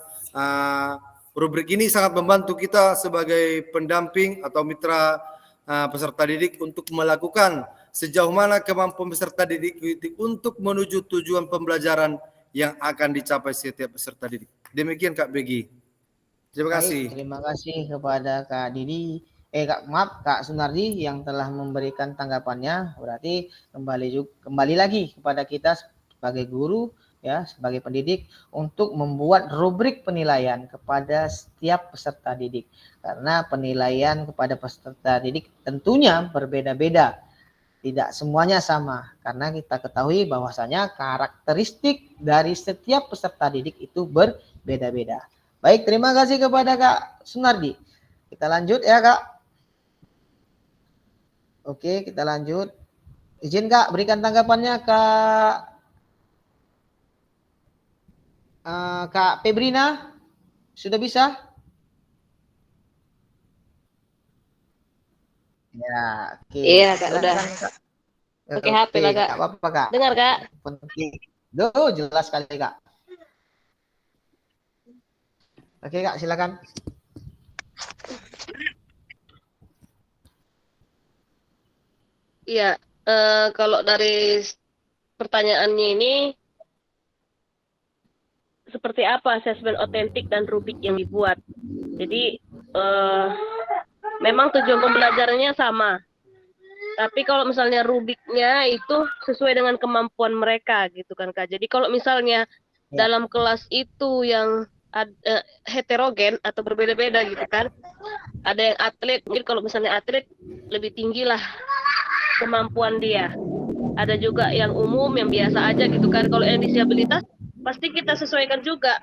[SPEAKER 9] rubrik ini sangat membantu kita sebagai pendamping atau mitra peserta didik untuk melakukan sejauh mana kemampuan peserta didik untuk menuju tujuan pembelajaran yang akan dicapai setiap peserta didik. Demikian Kak Begi. Terima kasih.
[SPEAKER 1] Terima kasih kepada Kak Didi, Kak Sunardi yang telah memberikan tanggapannya. Berarti kembali lagi kepada kita sebagai guru, ya, sebagai pendidik untuk membuat rubrik penilaian kepada setiap peserta didik. Karena penilaian kepada peserta didik tentunya berbeda-beda. Tidak semuanya sama, karena kita ketahui bahwasanya karakteristik dari setiap peserta didik itu berbeda-beda. Baik, terima kasih kepada Kak Sunardi. Kita lanjut ya Kak. Oke, kita lanjut. Izin Kak, berikan tanggapannya Kak Febrina. Sudah bisa? Ya, oke.
[SPEAKER 8] Iya Kak,
[SPEAKER 1] Silakan,
[SPEAKER 8] udah.
[SPEAKER 1] Kak.
[SPEAKER 8] Pakai HP lah Kak.
[SPEAKER 1] Gak apa-apa Kak.
[SPEAKER 8] Dengar Kak.
[SPEAKER 1] Duh, jelas sekali Kak. Oke Kak, silakan.
[SPEAKER 8] Iya, kalau dari pertanyaannya ini seperti apa asesmen otentik dan rubrik yang dibuat. Jadi memang tujuan pembelajarannya sama. Tapi kalau misalnya rubriknya itu sesuai dengan kemampuan mereka gitu kan Kak. Jadi kalau misalnya dalam kelas itu yang heterogen atau berbeda-beda gitu kan. Ada yang atlet, mungkin kalau misalnya atlet lebih tinggi lah kemampuan dia. Ada juga yang umum, yang biasa aja gitu kan. Kalau yang disabilitas pasti kita sesuaikan juga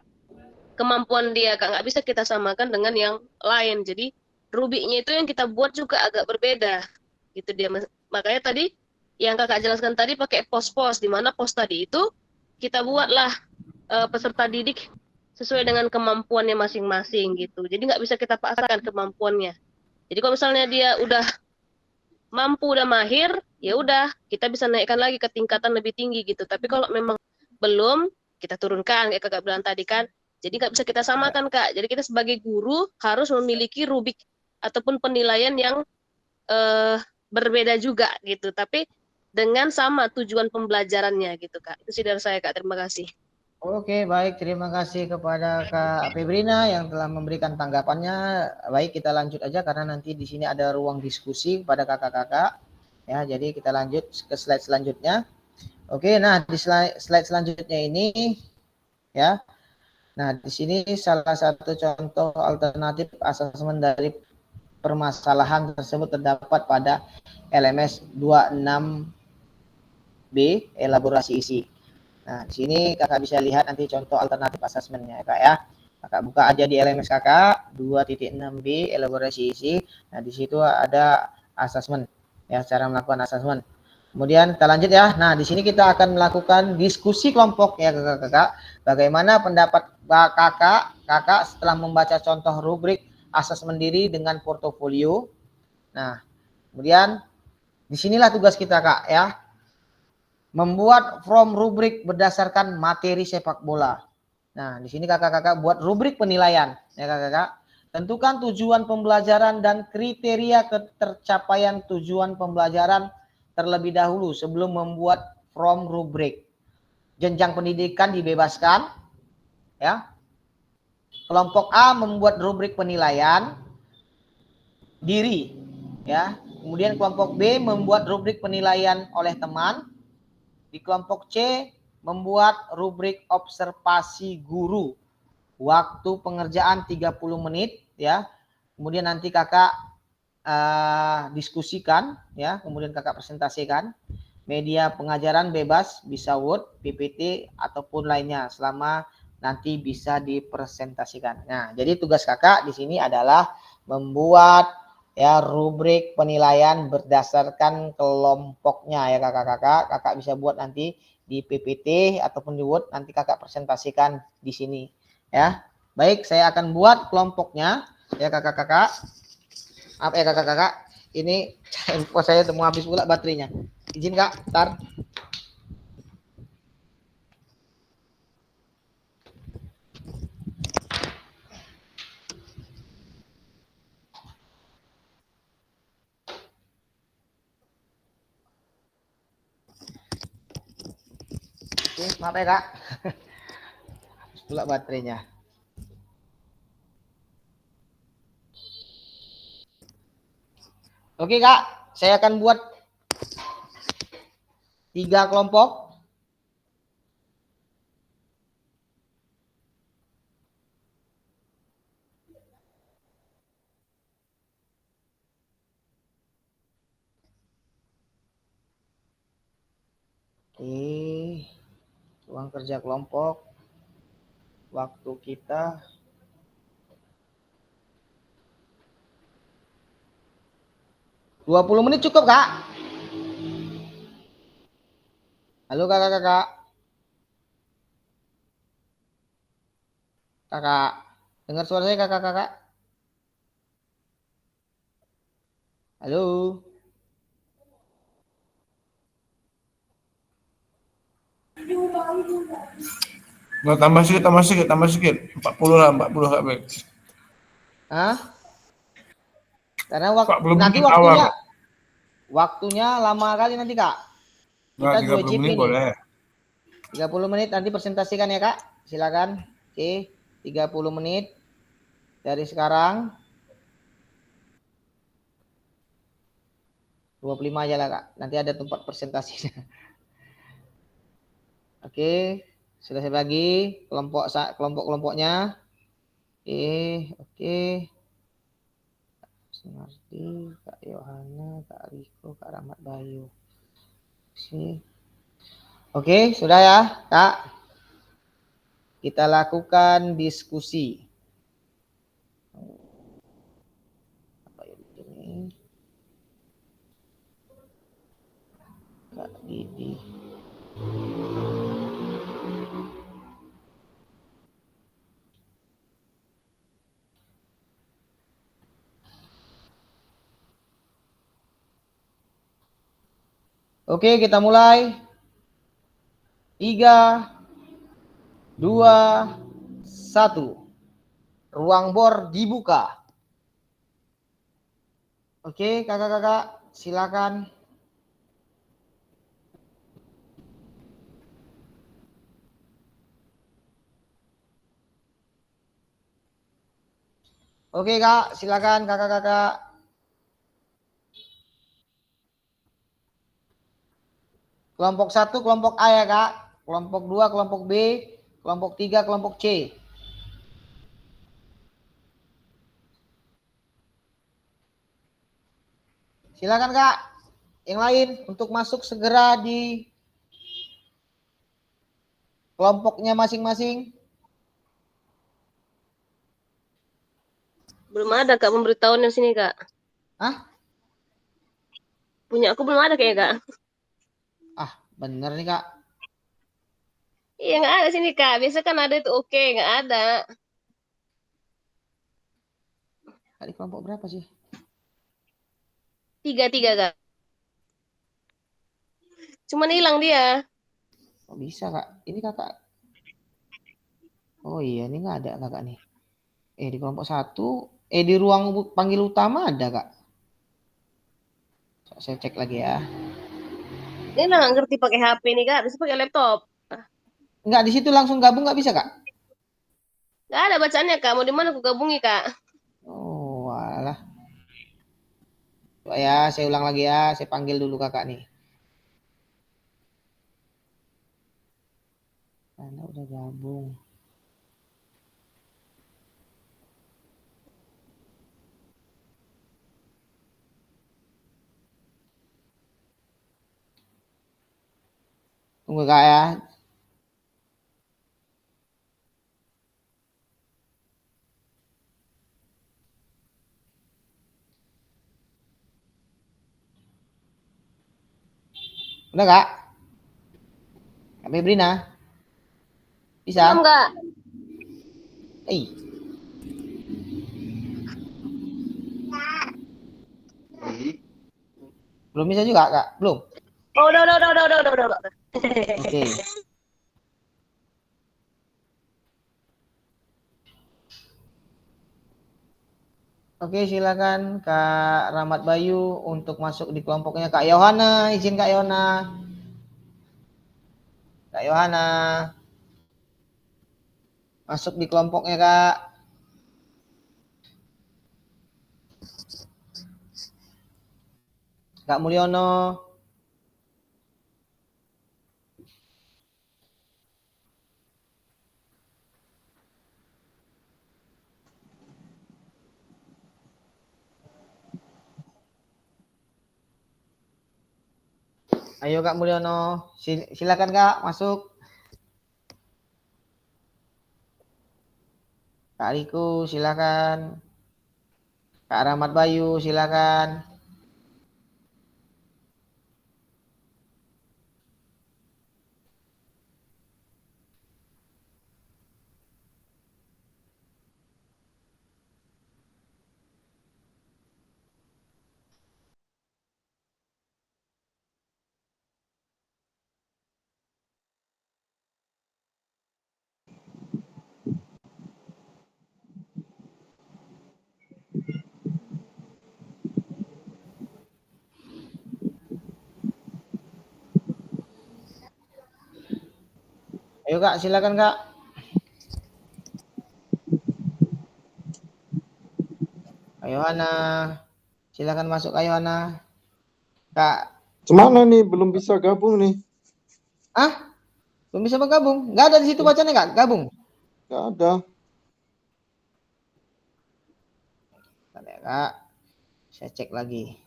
[SPEAKER 8] kemampuan dia Kak. Nggak bisa kita samakan dengan yang lain. Jadi rubriknya itu yang kita buat juga agak berbeda. Gitu dia. Makanya tadi yang Kakak jelaskan tadi pakai pos-pos, di mana pos tadi itu kita buatlah peserta didik sesuai dengan kemampuannya masing-masing gitu. Jadi nggak bisa kita paksakan kemampuannya. Jadi kalau misalnya dia udah mampu, udah mahir, ya udah kita bisa naikkan lagi ke tingkatan lebih tinggi gitu. Tapi kalau memang belum, kita turunkan kayak Kakak bilang tadi kan. Jadi nggak bisa kita samakan Kak. Jadi kita sebagai guru harus memiliki rubrik ataupun penilaian yang berbeda juga gitu. Tapi dengan sama tujuan pembelajarannya gitu Kak. Itu sih dari saya Kak. Terima kasih.
[SPEAKER 1] Oke, baik. Terima kasih kepada Kak Febrina yang telah memberikan tanggapannya. Baik, kita lanjut aja karena nanti di sini ada ruang diskusi kepada kakak-kakak. Ya, jadi kita lanjut ke slide selanjutnya. Oke, nah di slide selanjutnya ini ya. Nah, di sini salah satu contoh alternatif asesmen dari permasalahan tersebut terdapat pada LMS 26B elaborasi isi. Nah, di sini kakak bisa lihat nanti contoh alternatif asesmennya Kak ya. Kakak buka aja di LMS kakak 2.6B elaborasi isi. Nah, di situ ada asesmen ya, cara melakukan asesmen. Kemudian kita lanjut ya. Nah, di sini kita akan melakukan diskusi kelompok ya kakak-kakak. Bagaimana pendapat kakak setelah membaca contoh rubrik asesmen diri dengan portofolio. Nah, kemudian Disinilah tugas kita Kak ya. Membuat form rubrik berdasarkan materi sepak bola. Nah, di sini kakak-kakak buat rubrik penilaian ya kakak-kakak. Tentukan tujuan pembelajaran dan kriteria ketercapaian tujuan pembelajaran terlebih dahulu sebelum membuat form rubrik. Jenjang pendidikan dibebaskan ya. Kelompok A membuat rubrik penilaian diri ya. Kemudian kelompok B membuat rubrik penilaian oleh teman. Di kelompok C membuat rubrik observasi guru. Waktu pengerjaan 30 menit ya. Kemudian nanti kakak diskusikan ya, kemudian kakak presentasikan. Media pengajaran bebas, bisa Word, PPT ataupun lainnya selama nanti bisa dipresentasikan. Nah, jadi tugas kakak di sini adalah membuat ya rubrik penilaian berdasarkan kelompoknya ya kakak-kakak. Kakak bisa buat nanti di PPT ataupun di Word, nanti kakak presentasikan di sini ya. Baik, saya akan buat kelompoknya ya kakak-kakak. Apa ya kakak-kakak? Ini info saya mau habis pula baterainya. Izin Kak, ntar. Oke, maaf ya Kak. Habis pula baterainya. Oke Kak, saya akan buat 3 kelompok. Oke, ruang kerja kelompok. Waktu kita 20 menit cukup Kak? Halo kakak-kakak. Kakak, dengar suara saya kakak-kakak? Halo.
[SPEAKER 6] Nah, tambah sikit. 40 lah, 40 Kak Bek.
[SPEAKER 1] Hah? Karena
[SPEAKER 6] 40
[SPEAKER 1] nanti
[SPEAKER 6] menit awal.
[SPEAKER 1] waktunya lama kali nanti Kak.
[SPEAKER 6] Nah,
[SPEAKER 1] Kita 2
[SPEAKER 6] 30
[SPEAKER 1] JP
[SPEAKER 6] menit
[SPEAKER 1] nih.
[SPEAKER 6] boleh.
[SPEAKER 1] 30 menit nanti presentasikan ya Kak. Silakan. Oke, 30 menit dari sekarang. 25 aja lah Kak. Nanti ada tempat presentasinya. Oke, sudah saya bagi kelompok-kelompoknya. Oke. Sunardi, Kak Yohana, Kak Riko, Kak Rahmat Bayu. Sini. Oke, sudah ya, Kak. Kita lakukan diskusi. Apa ini? Kak Didi. Oke, kita mulai. 3, 2, 1. Ruang bor dibuka. Oke, kakak-kakak, silakan. Oke, Kak, silakan kakak-kakak. Kelompok 1, kelompok A ya, Kak. Kelompok 2, kelompok B. Kelompok 3, kelompok C. Silakan, Kak. Yang lain untuk masuk segera di kelompoknya masing-masing.
[SPEAKER 8] Belum ada Kak pemberitahuan di sini Kak.
[SPEAKER 1] Hah?
[SPEAKER 8] Punya aku belum ada kayaknya Kak.
[SPEAKER 1] Ah, bener nih, Kak.
[SPEAKER 8] Iya nggak ada sini Kak. Biasa kan ada itu oke, nggak ada.
[SPEAKER 1] Kak, di kelompok berapa sih?
[SPEAKER 8] 3 Kak. Cuman hilang dia.
[SPEAKER 1] Kok bisa kak? Ini kakak. Oh iya, ini nggak ada kakak nih. Di kelompok 1, di ruang panggil utama ada kak. Saya cek lagi ya.
[SPEAKER 8] Dia nggak ngerti pakai HP nih kak, bisa pakai laptop.
[SPEAKER 1] Nggak, di situ langsung gabung nggak bisa kak?
[SPEAKER 8] Nggak ada bacaannya kak, mau di mana aku gabungi kak?
[SPEAKER 1] Oh alah. Coba ya, saya ulang lagi ya. Saya panggil dulu kakak nih. Anda udah gabung. Tunggu kak ya. Udah kak? Kak Febrina? Bisa?
[SPEAKER 8] Belum kak?
[SPEAKER 1] Eh, belum bisa juga kak? Belum?
[SPEAKER 8] Oh, udah.
[SPEAKER 1] Oke. Oke, silakan Kak Rahmat Bayu untuk masuk di kelompoknya Kak Yohana. Izin Kak Yohana. Kak Yohana. Masuk di kelompoknya Kak. Kak Mulyono. Ayo Kak Mulyono. Silakan Kak masuk. Kak Riko silakan. Kak Rahmat Bayu silakan. Ayo Kak silakan Kak. Kak Yohana. Silakan masuk Kak Yohana. Kak.
[SPEAKER 10] Gimana nih? Belum bisa gabung nih.
[SPEAKER 1] Ah? Belum bisa bergabung? Nggak ada di situ bacanya Kak? Gabung?
[SPEAKER 10] Nggak ada.
[SPEAKER 1] Bentar ya Kak. Saya cek lagi.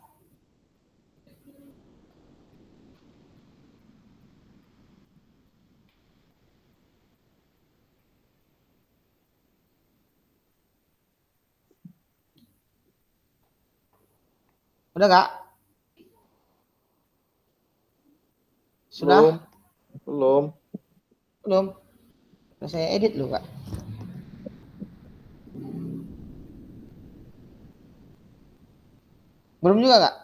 [SPEAKER 1] Udah Kak? Sudah?
[SPEAKER 10] Belum.
[SPEAKER 1] Belum. Saya edit dulu Kak. Belum juga Kak?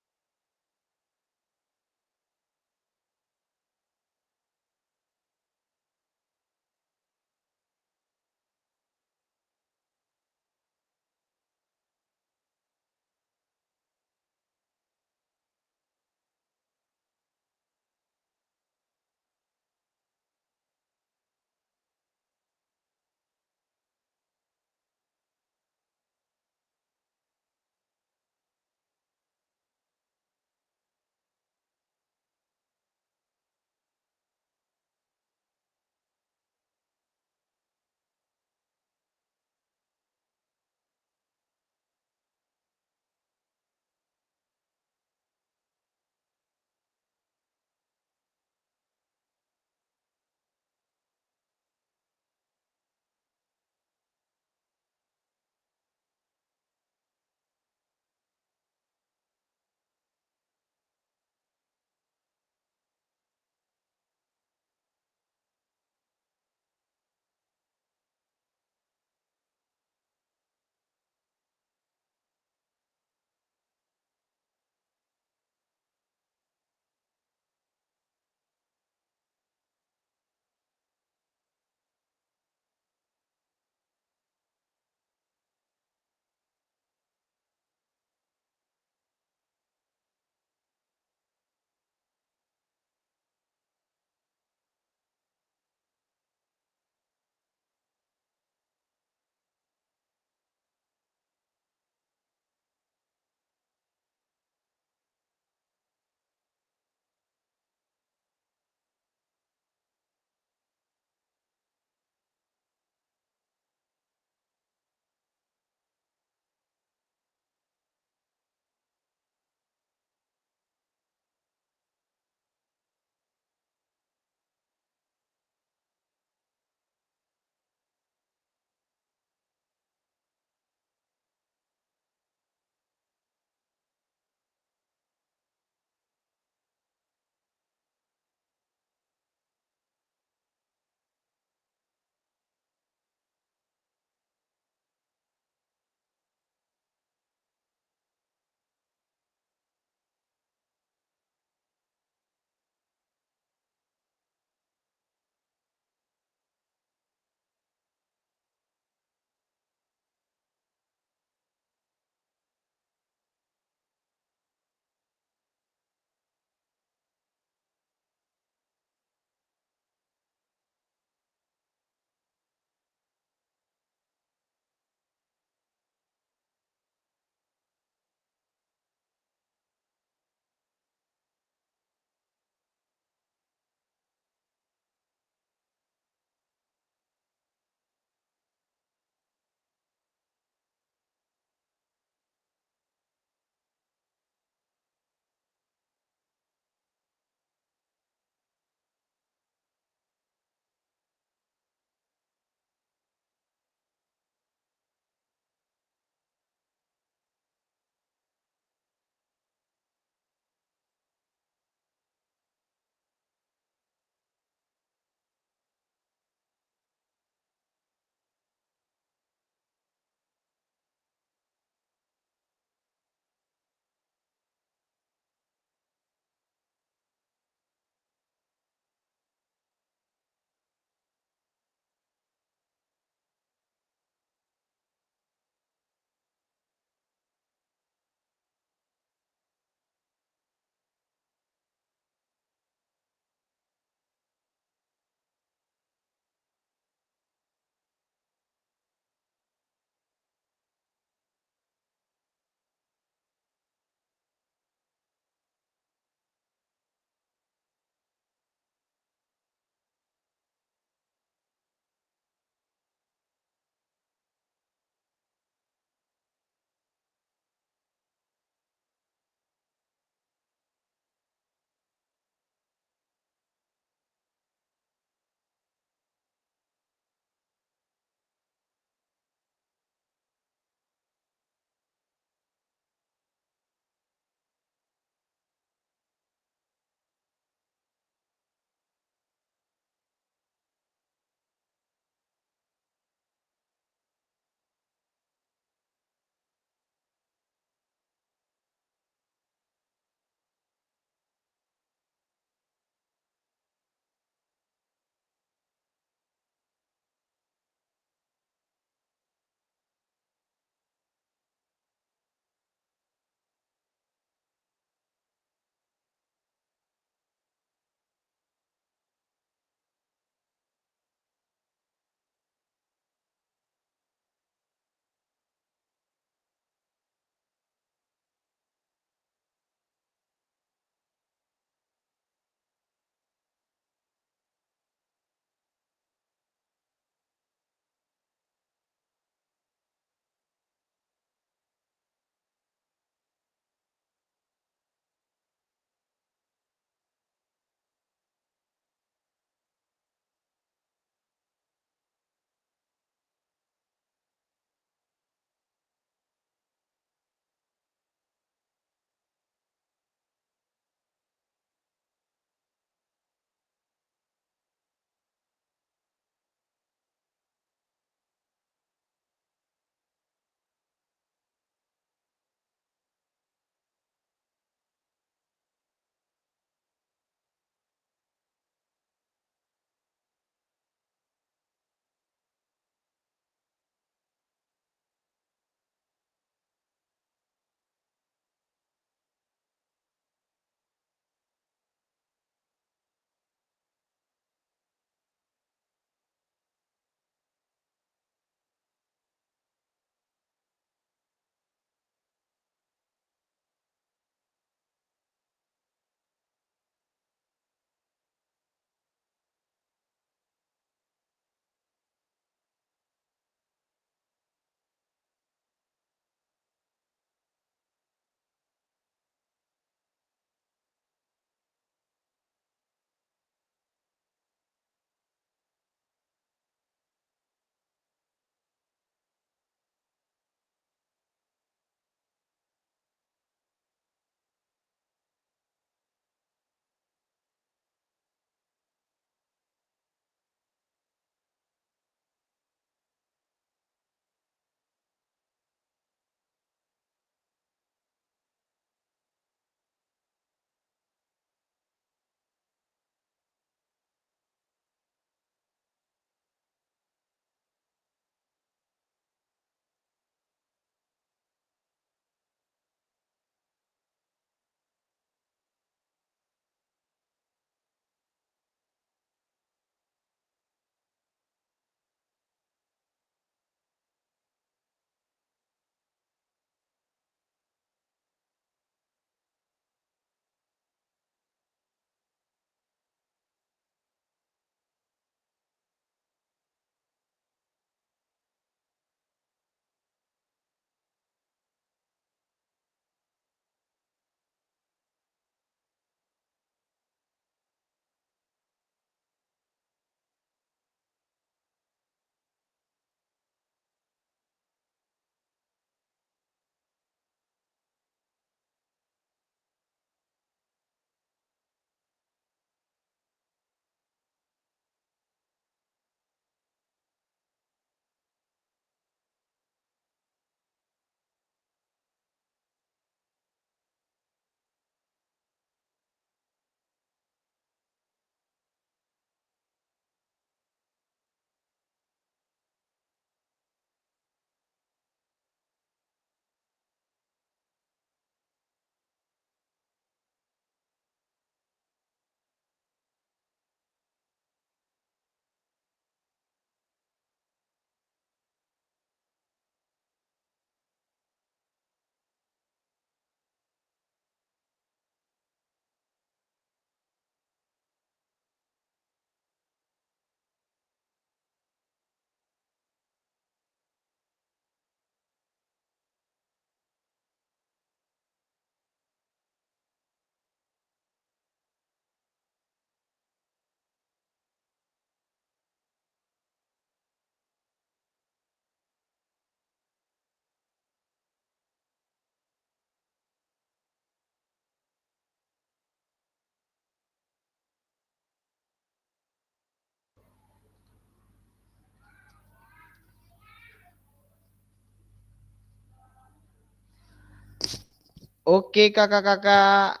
[SPEAKER 1] Oke kakak-kakak,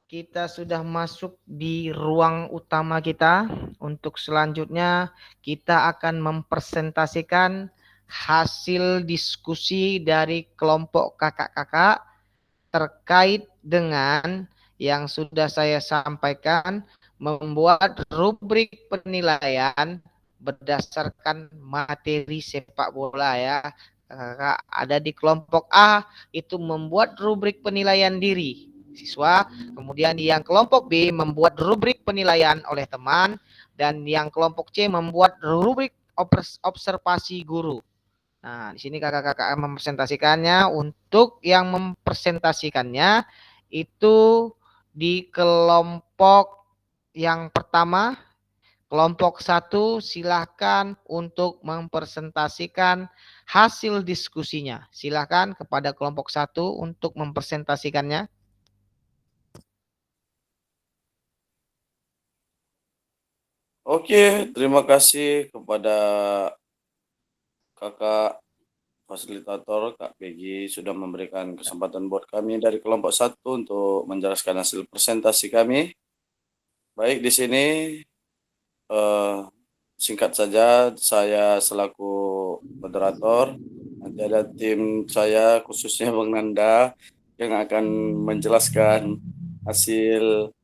[SPEAKER 1] kita sudah masuk di ruang utama kita. Untuk selanjutnya kita akan mempresentasikan hasil diskusi dari kelompok kakak-kakak terkait dengan yang sudah saya sampaikan, membuat rubrik penilaian berdasarkan materi sepak bola ya. Kakak ada di kelompok A itu membuat rubrik penilaian diri siswa, kemudian yang kelompok B membuat rubrik penilaian oleh teman, dan yang kelompok C membuat rubrik observasi guru. Nah, di sini kakak-kakak mempresentasikannya. Untuk yang mempresentasikannya itu di kelompok yang pertama, kelompok 1 silahkan untuk mempresentasikan hasil diskusinya. Silahkan kepada kelompok 1 untuk mempresentasikannya.
[SPEAKER 4] Oke, terima kasih kepada kakak fasilitator Kak Peggy sudah memberikan kesempatan buat kami dari kelompok 1 untuk menjelaskan hasil presentasi kami. Baik, di sini singkat saja saya selaku moderator, nanti ada tim saya khususnya Bang Nanda yang akan menjelaskan hasil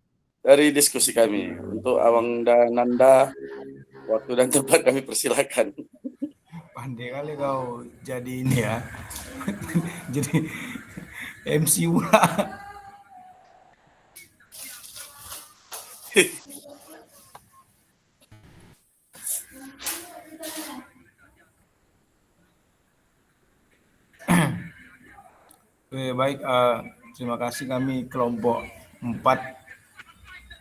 [SPEAKER 4] dari diskusi kami. Untuk Abang dan Nanda, waktu dan tempat kami persilakan.
[SPEAKER 6] Pandai kali kau jadi ini ya. Jadi MC pula. Baik, terima kasih kami kelompok 4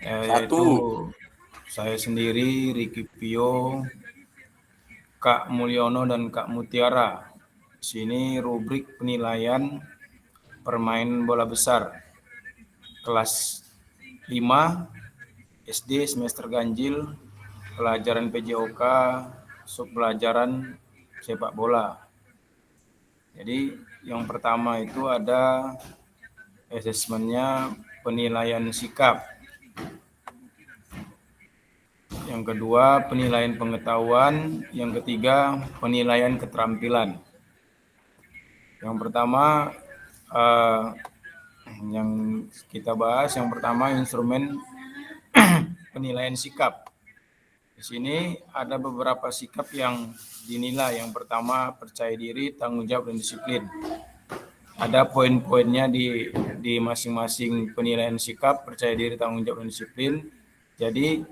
[SPEAKER 6] yaitu saya sendiri, Ricky Pio, Kak Mulyono dan Kak Mutiara. Di sini rubrik penilaian permain bola besar kelas 5 SD semester ganjil, pelajaran PJOK, sub pelajaran sepak bola. Jadi yang pertama itu ada asesmennya penilaian sikap. Yang kedua penilaian pengetahuan, yang ketiga penilaian keterampilan. Yang pertama yang kita bahas, yang pertama instrumen penilaian sikap. Di sini ada beberapa sikap yang dinilai. Yang pertama percaya diri, tanggung jawab, dan disiplin. Ada poin-poinnya di masing-masing penilaian sikap, percaya diri, tanggung jawab, dan disiplin. Jadi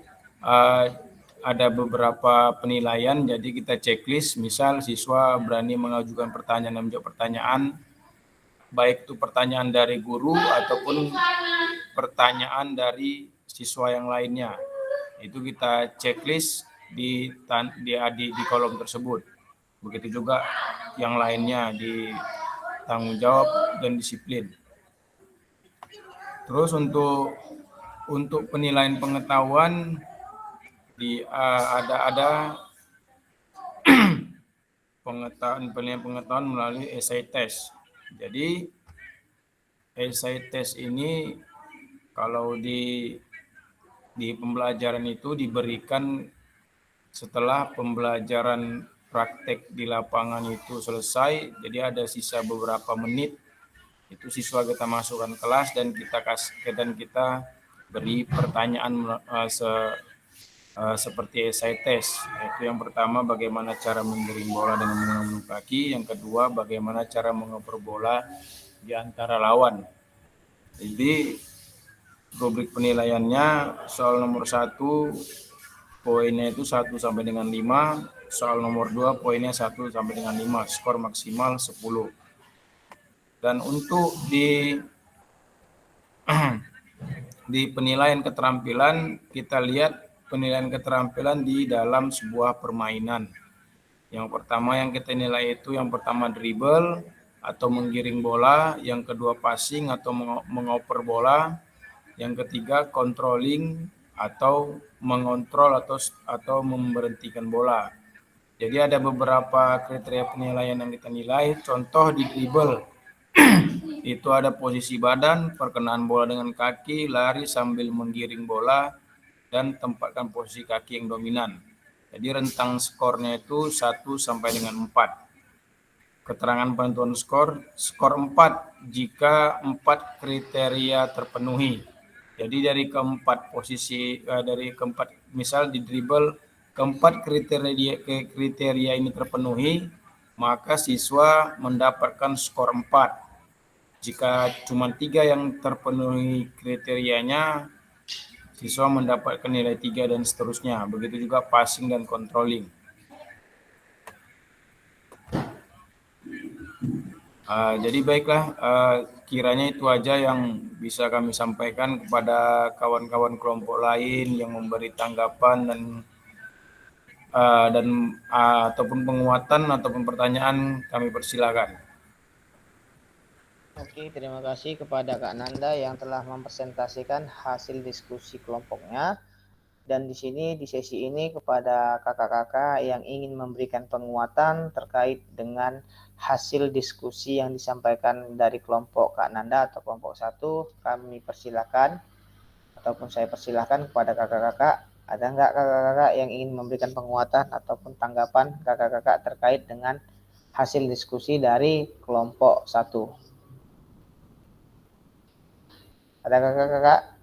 [SPEAKER 6] ada beberapa penilaian, jadi kita checklist. Misal siswa berani mengajukan pertanyaan dan menjawab pertanyaan, baik itu pertanyaan dari guru ataupun pertanyaan dari siswa yang lainnya. Itu kita checklist di kolom tersebut. Begitu juga yang lainnya di tanggung jawab dan disiplin. Terus untuk penilaian pengetahuan ada penilaian pengetahuan melalui essay test. Jadi essay test ini kalau di pembelajaran itu diberikan setelah pembelajaran praktek di lapangan itu selesai, jadi ada sisa beberapa menit, itu siswa kita masukkan kelas dan kita beri pertanyaan seperti essay test. Itu yang pertama, bagaimana cara menggiring bola dengan menggunakan kaki. Yang kedua, bagaimana cara mengoper bola di antara lawan. Jadi rubrik penilaiannya soal nomor 1 poinnya itu 1 sampai dengan 5, soal nomor 2 poinnya 1 sampai dengan 5, skor maksimal 10. Dan untuk di penilaian keterampilan, kita lihat penilaian keterampilan di dalam sebuah permainan. Yang pertama yang kita nilai itu yang pertama dribble atau menggiring bola, yang kedua passing atau mengoper bola, yang ketiga controlling atau mengontrol atau memberhentikan bola. Jadi ada beberapa kriteria penilaian yang kita nilai. Contoh di dribble. itu ada posisi badan, perkenaan bola dengan kaki, lari sambil menggiring bola, dan tempatkan posisi kaki yang dominan. Jadi rentang skornya itu 1 sampai dengan 4. Keterangan penentuan skor 4 jika 4 kriteria terpenuhi. Jadi dari keempat posisi, dari keempat, misal di dribble, keempat kriteria ini terpenuhi, maka siswa mendapatkan skor 4. Jika cuma 3 yang terpenuhi kriterianya, siswa mendapatkan nilai 3 dan seterusnya. Begitu juga passing dan controlling. Jadi baiklah, kiranya itu aja yang bisa kami sampaikan kepada kawan-kawan kelompok lain yang memberi tanggapan dan ataupun penguatan ataupun pertanyaan, kami persilakan.
[SPEAKER 1] Oke, terima kasih kepada Kak Nanda yang telah mempresentasikan hasil diskusi kelompoknya. Dan di sini di sesi ini kepada kakak-kakak yang ingin memberikan penguatan terkait dengan hasil diskusi yang disampaikan dari kelompok Kak Nanda atau kelompok 1, kami persilakan ataupun saya persilakan kepada kakak-kakak. Ada enggak kakak-kakak yang ingin memberikan penguatan ataupun tanggapan kakak-kakak terkait dengan hasil diskusi dari kelompok 1? Ada kakak-kakak?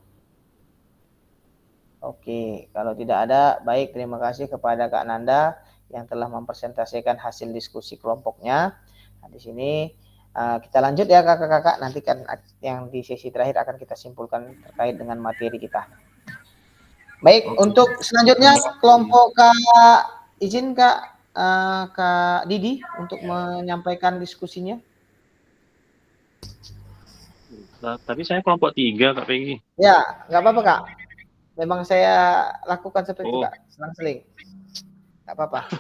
[SPEAKER 1] Oke, kalau tidak ada, baik, terima kasih kepada Kak Nanda yang telah mempresentasikan hasil diskusi kelompoknya. Nah, di sini kita lanjut ya kakak-kakak, nanti kan yang di sesi terakhir akan kita simpulkan terkait dengan materi kita. Baik, untuk selanjutnya kelompok izin Kak Didi untuk menyampaikan diskusinya.
[SPEAKER 2] Tapi saya kelompok 3 Kak Peggy.
[SPEAKER 1] Ya, nggak apa-apa Kak. Memang saya lakukan seperti itu Kak, selang-seling. Nggak apa-apa.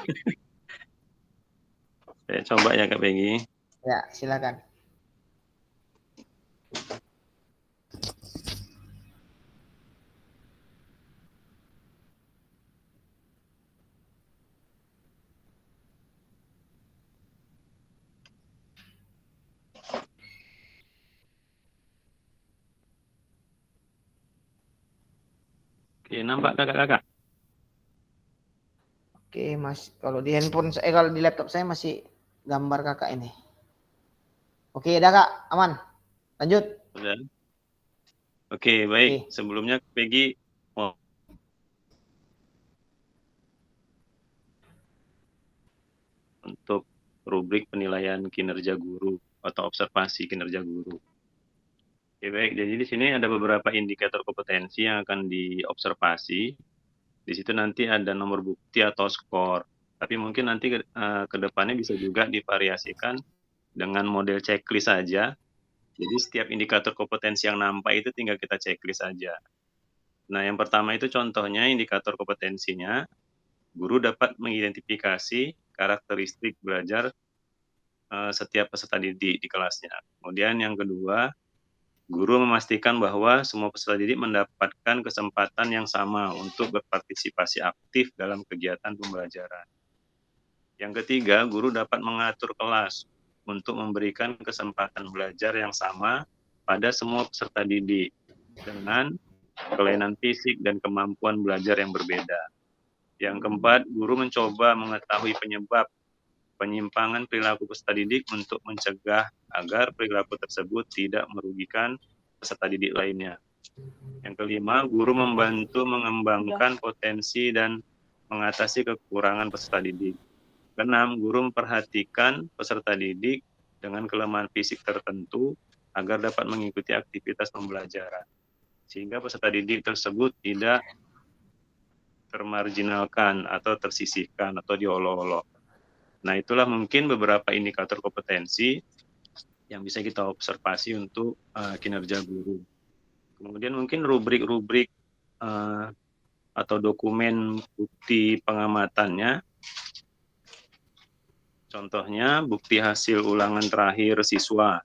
[SPEAKER 2] Saya coba ya Kak Peggy.
[SPEAKER 1] Ya, silakan.
[SPEAKER 2] Oke, nampak kakak-kakak?
[SPEAKER 1] Oke, Mas. Kalau di handphone saya, kalau di laptop saya masih gambar kakak ini. Oke, udah Kak, aman. Lanjut.
[SPEAKER 2] Udah. Oke, baik. Sebelumnya Peggy mau untuk rubrik penilaian kinerja guru atau observasi kinerja guru. Oke, baik. Jadi di sini ada beberapa indikator kompetensi yang akan diobservasi. Di situ nanti ada nomor bukti atau skor. Tapi mungkin nanti ke depannya bisa juga divariasikan dengan model checklist saja. Jadi setiap indikator kompetensi yang nampak itu tinggal kita checklist saja. Nah, yang pertama itu contohnya indikator kompetensinya, guru dapat mengidentifikasi karakteristik belajar setiap peserta didik di kelasnya. Kemudian yang kedua, guru memastikan bahwa semua peserta didik mendapatkan kesempatan yang sama untuk berpartisipasi aktif dalam kegiatan pembelajaran. Yang ketiga, guru dapat mengatur kelas untuk memberikan kesempatan belajar yang sama pada semua peserta didik dengan kelainan fisik dan kemampuan belajar yang berbeda. Yang keempat, guru mencoba mengetahui penyebab penyimpangan perilaku peserta didik untuk mencegah agar perilaku tersebut tidak merugikan peserta didik lainnya. Yang kelima, guru membantu mengembangkan potensi dan mengatasi kekurangan peserta didik. Keenam, guru memperhatikan peserta didik dengan kelemahan fisik tertentu agar dapat mengikuti aktivitas pembelajaran, sehingga peserta didik tersebut tidak termarginalkan atau tersisihkan atau diolok-olok. Nah, itulah mungkin beberapa indikator kompetensi yang bisa kita observasi untuk kinerja guru. Kemudian mungkin rubrik-rubrik atau dokumen bukti pengamatannya. Contohnya bukti hasil ulangan terakhir siswa.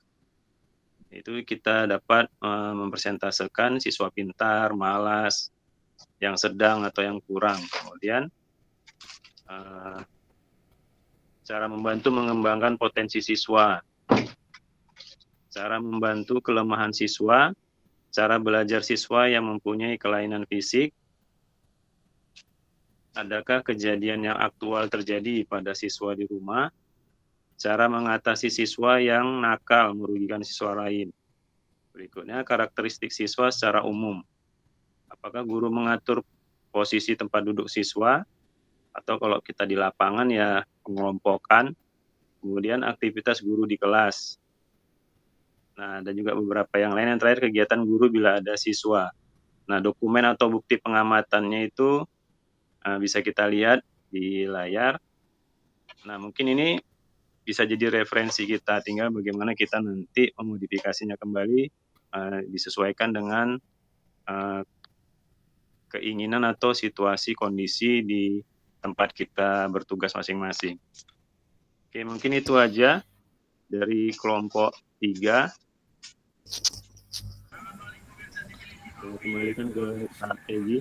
[SPEAKER 2] Itu kita dapat mempresentasekan siswa pintar, malas, yang sedang atau yang kurang. Kemudian cara membantu mengembangkan potensi siswa. cara membantu kelemahan siswa, cara belajar siswa yang mempunyai kelainan fisik, adakah kejadian yang aktual terjadi pada siswa di rumah, cara mengatasi siswa yang nakal merugikan siswa lain. Berikutnya, karakteristik siswa secara umum. Apakah guru mengatur posisi tempat duduk siswa, atau kalau kita di lapangan ya pengelompokan, kemudian aktivitas guru di kelas. Nah, ada juga beberapa yang lain. Yang terakhir, kegiatan guru bila ada siswa. Nah, dokumen atau bukti pengamatannya itu bisa kita lihat di layar. Nah, mungkin ini bisa jadi referensi kita, tinggal bagaimana kita nanti memodifikasinya kembali disesuaikan dengan keinginan atau situasi kondisi di tempat kita bertugas masing-masing. Oke, mungkin itu aja dari kelompok 3. Kembalikan ke Kak Peggy.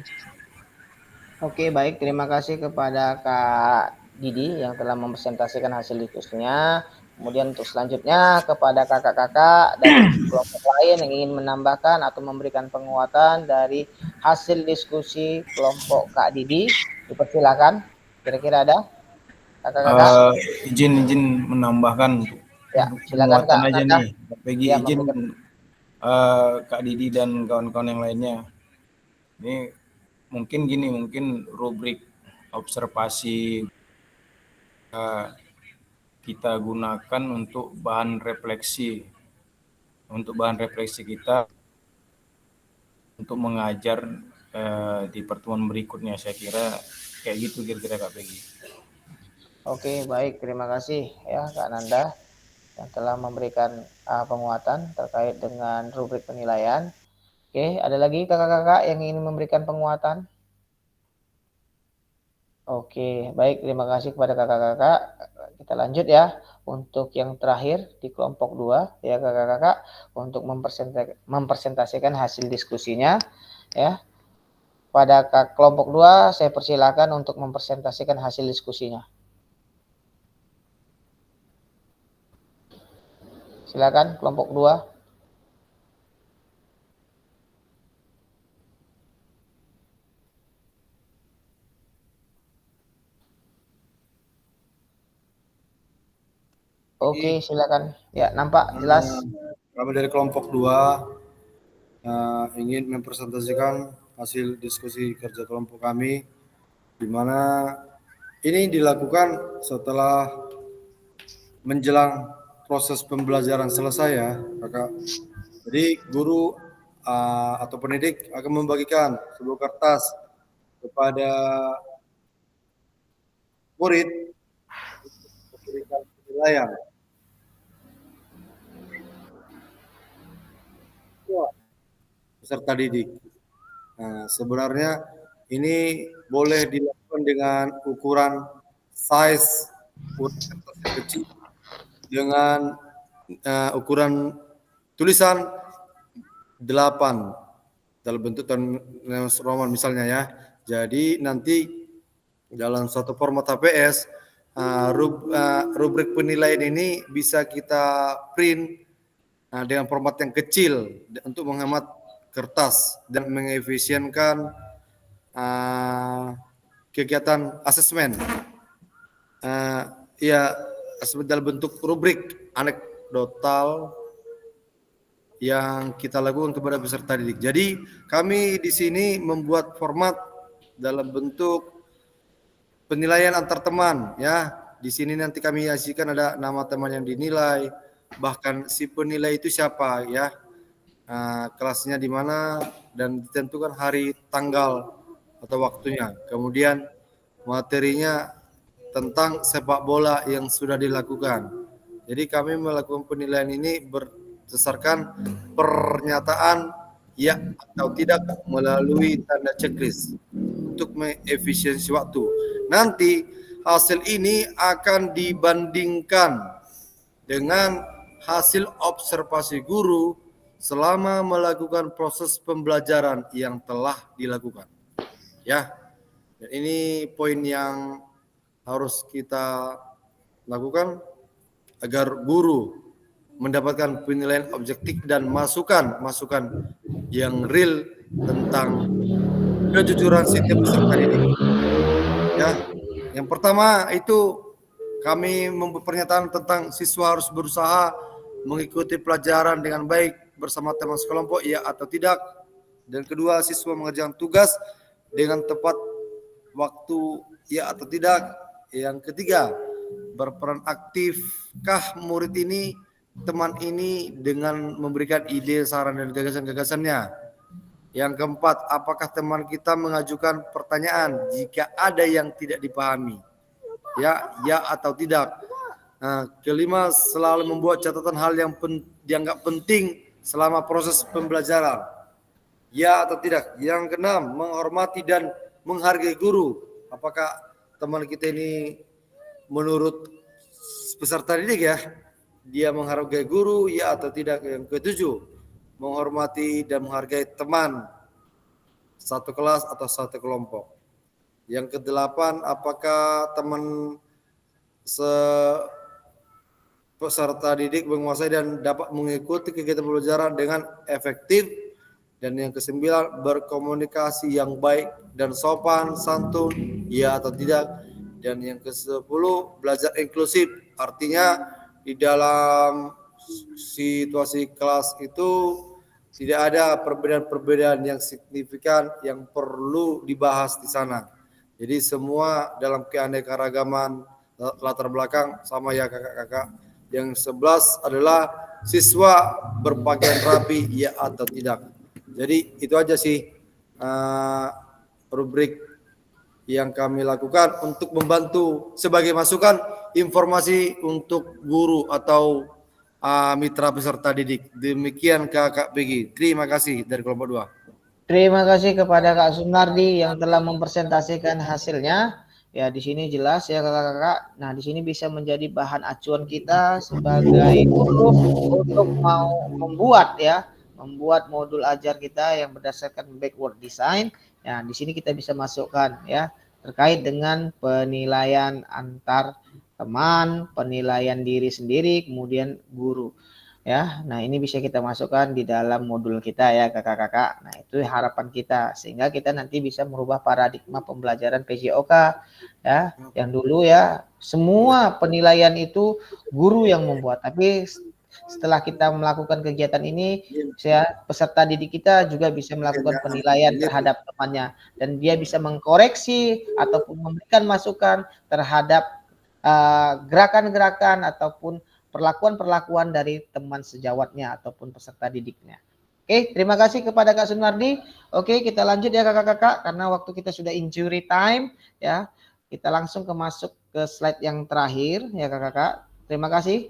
[SPEAKER 1] Oke, baik. Terima kasih kepada Kak Didi yang telah mempresentasikan hasil diskusinya. Kemudian untuk selanjutnya kepada kakak-kakak dari kelompok lain yang ingin menambahkan atau memberikan penguatan dari hasil diskusi kelompok Kak Didi, dipersilakan. Kira-kira ada kakak-kakak?
[SPEAKER 6] Izin menambahkan
[SPEAKER 1] Ya, silakan Kak.
[SPEAKER 6] aja
[SPEAKER 1] Nanda.
[SPEAKER 6] nih. Peggy
[SPEAKER 1] Ya,
[SPEAKER 6] izin Kak Didi dan kawan-kawan yang lainnya. Ini mungkin gini, mungkin rubrik observasi kita gunakan untuk bahan refleksi. Untuk bahan refleksi kita untuk mengajar di pertemuan berikutnya, saya kira kayak gitu kira-kira Kak Peggy.
[SPEAKER 1] Oke, baik. Terima kasih ya Kak Nanda yang telah memberikan penguatan terkait dengan rubrik penilaian. Oke, ada lagi kakak-kakak yang ingin memberikan penguatan? Oke, baik. Terima kasih kepada kakak-kakak. Kita lanjut ya. Untuk yang terakhir di kelompok 2 ya kakak-kakak, untuk mempresentasikan hasil diskusinya ya. Pada kelompok 2 saya persilakan untuk mempresentasikan hasil diskusinya. Silakan kelompok 2. Oke, silakan. Ya, nampak jelas.
[SPEAKER 9] Kami dari kelompok 2 ingin mempresentasikan hasil diskusi kerja kelompok kami, di mana ini dilakukan setelah menjelang proses pembelajaran selesai ya, Kakak. Jadi guru atau pendidik akan membagikan sebuah kertas kepada murid untuk memberikan penilaian. Peserta didik. Nah, sebenarnya ini boleh dilakukan dengan ukuran size kertas yang kecil dengan ukuran tulisan 8 dalam bentuk Roman misalnya ya. Jadi nanti dalam suatu format HPS rubrik penilaian ini bisa kita print dengan format yang kecil untuk menghemat kertas dan mengefisienkan kegiatan asesmen. Ya, dalam bentuk rubrik anekdotal yang kita lakukan kepada peserta didik. Jadi kami di sini membuat format dalam bentuk penilaian antar teman ya. Di sini nanti kami isikan ada nama teman yang dinilai, bahkan si penilai itu siapa ya, kelasnya di mana, dan ditentukan hari, tanggal atau waktunya. Kemudian materinya tentang sepak bola yang sudah dilakukan. Jadi kami melakukan penilaian ini berdasarkan pernyataan ya atau tidak melalui tanda checklist untuk mengefisiensi waktu. Nanti hasil ini akan dibandingkan dengan hasil observasi guru selama melakukan proses pembelajaran yang telah dilakukan. Ya, dan ini poin yang harus kita lakukan agar guru mendapatkan penilaian objektif dan masukan yang real tentang kejujuran setiap peserta didik. Ya, yang pertama itu kami membuat pernyataan tentang siswa harus berusaha mengikuti pelajaran dengan baik bersama teman sekelompok, ya atau tidak. Dan kedua, siswa mengerjakan tugas dengan tepat waktu, ya atau tidak. Yang ketiga, berperan aktifkah murid ini, teman ini dengan memberikan ide, saran, dan gagasan-gagasannya. Yang keempat, apakah teman kita mengajukan pertanyaan jika ada yang tidak dipahami? Ya atau tidak. Nah, kelima, selalu membuat catatan hal yang dianggap penting selama proses pembelajaran. Ya atau tidak. Yang keenam, menghormati dan menghargai guru. Apakah teman kita ini menurut peserta didik ya, dia menghargai guru, ya atau tidak. Yang ketujuh, menghormati dan menghargai teman satu kelas atau satu kelompok. Yang kedelapan, apakah teman peserta didik menguasai dan dapat mengikuti kegiatan pembelajaran dengan efektif. Dan yang kesembilan, berkomunikasi yang baik dan sopan santun, ya atau tidak. Dan yang kesepuluh, belajar inklusif, artinya di dalam situasi kelas itu tidak ada perbedaan-perbedaan yang signifikan yang perlu dibahas di sana. Jadi semua dalam keanekaragaman latar belakang sama ya kakak-kakak. Yang 11 adalah siswa berpakaian rapi, ya atau tidak. Jadi itu aja sih rubrik yang kami lakukan untuk membantu sebagai masukan informasi untuk guru atau mitra peserta didik. Demikian Kak Peggy. Terima kasih dari kelompok 2.
[SPEAKER 1] Terima kasih kepada Kak Sunardi yang telah mempresentasikan hasilnya. Ya, di sini jelas ya kakak-kakak. Nah, di sini bisa menjadi bahan acuan kita sebagai untuk mau membuat modul ajar kita yang berdasarkan backward design. Ya, di sini kita bisa masukkan ya terkait dengan penilaian antar teman, penilaian diri sendiri, kemudian guru. Ya, nah ini bisa kita masukkan di dalam modul kita ya kakak-kakak. Nah itu harapan kita sehingga kita nanti bisa merubah paradigma pembelajaran PJOK ya. Yang dulu ya semua penilaian itu guru yang membuat, tapi setelah kita melakukan kegiatan ini, peserta didik kita juga bisa melakukan penilaian terhadap temannya dan dia bisa mengkoreksi ataupun memberikan masukan terhadap gerakan-gerakan ataupun perlakuan-perlakuan dari teman sejawatnya ataupun peserta didiknya. Oke, terima kasih kepada Kak Sunardi. Oke, kita lanjut ya kakak-kakak karena waktu kita sudah injury time ya. Kita langsung masuk ke slide yang terakhir ya kakak-kakak. Terima kasih.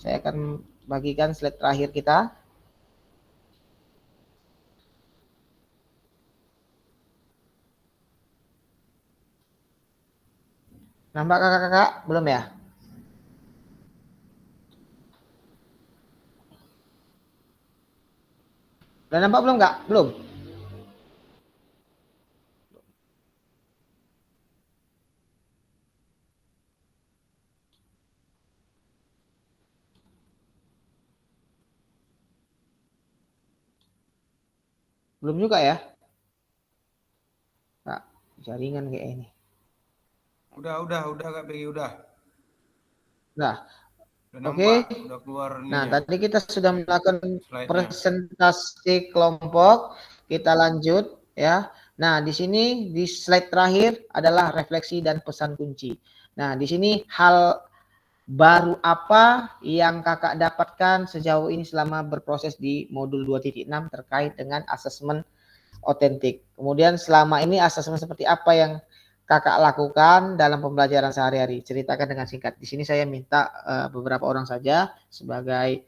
[SPEAKER 1] Saya akan bagikan slide terakhir kita. Nampak kakak-kakak? Belum ya? Udah nampak belum Kak? Belum? Belum juga ya? Kak, jaringan kayak ini.
[SPEAKER 6] Udah Kak Peggy, udah.
[SPEAKER 1] Nah,
[SPEAKER 6] Oke. Udah keluar
[SPEAKER 1] nah, tadi kita sudah melakukan presentasi kelompok. Kita lanjut ya. Nah, di sini di slide terakhir adalah refleksi dan pesan kunci. Nah, di sini hal baru apa yang kakak dapatkan sejauh ini selama berproses di modul 2.6 terkait dengan asesmen otentik. Kemudian selama ini asesmen seperti apa yang kakak lakukan dalam pembelajaran sehari-hari? Ceritakan dengan singkat. Di sini saya minta beberapa orang saja sebagai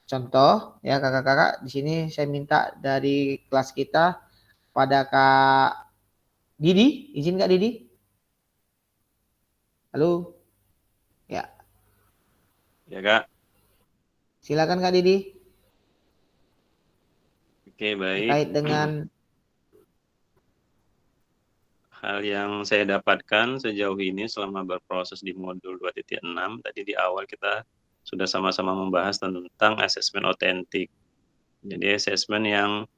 [SPEAKER 1] contoh ya kakak-kakak. Di sini saya minta dari kelas kita pada Kak Didi. Izin Kak Didi. Halo. Ya.
[SPEAKER 2] Ya Kak.
[SPEAKER 1] Silakan Kak Didi.
[SPEAKER 2] Oke, baik.
[SPEAKER 1] Terkait dengan
[SPEAKER 2] hal yang saya dapatkan sejauh ini selama berproses di modul 2.6, tadi di awal kita sudah sama-sama membahas tentang asesmen otentik. Jadi asesmen yang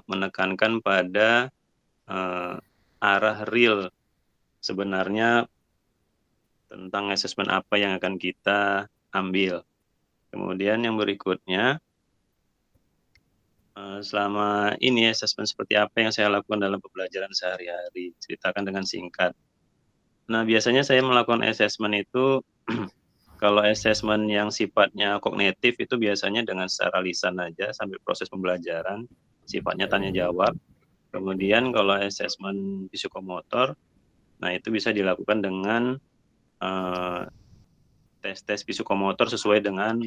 [SPEAKER 2] menekankan pada arah real sebenarnya tentang asesmen apa yang akan kita ambil. Kemudian yang berikutnya, selama ini asesmen seperti apa yang saya lakukan dalam pembelajaran sehari-hari, ceritakan dengan singkat. Nah, biasanya saya melakukan asesmen itu kalau asesmen yang sifatnya kognitif itu biasanya dengan secara lisan aja sambil proses pembelajaran, sifatnya tanya jawab. Kemudian kalau asesmen psikomotor, nah itu bisa dilakukan dengan tes-tes psikomotor sesuai dengan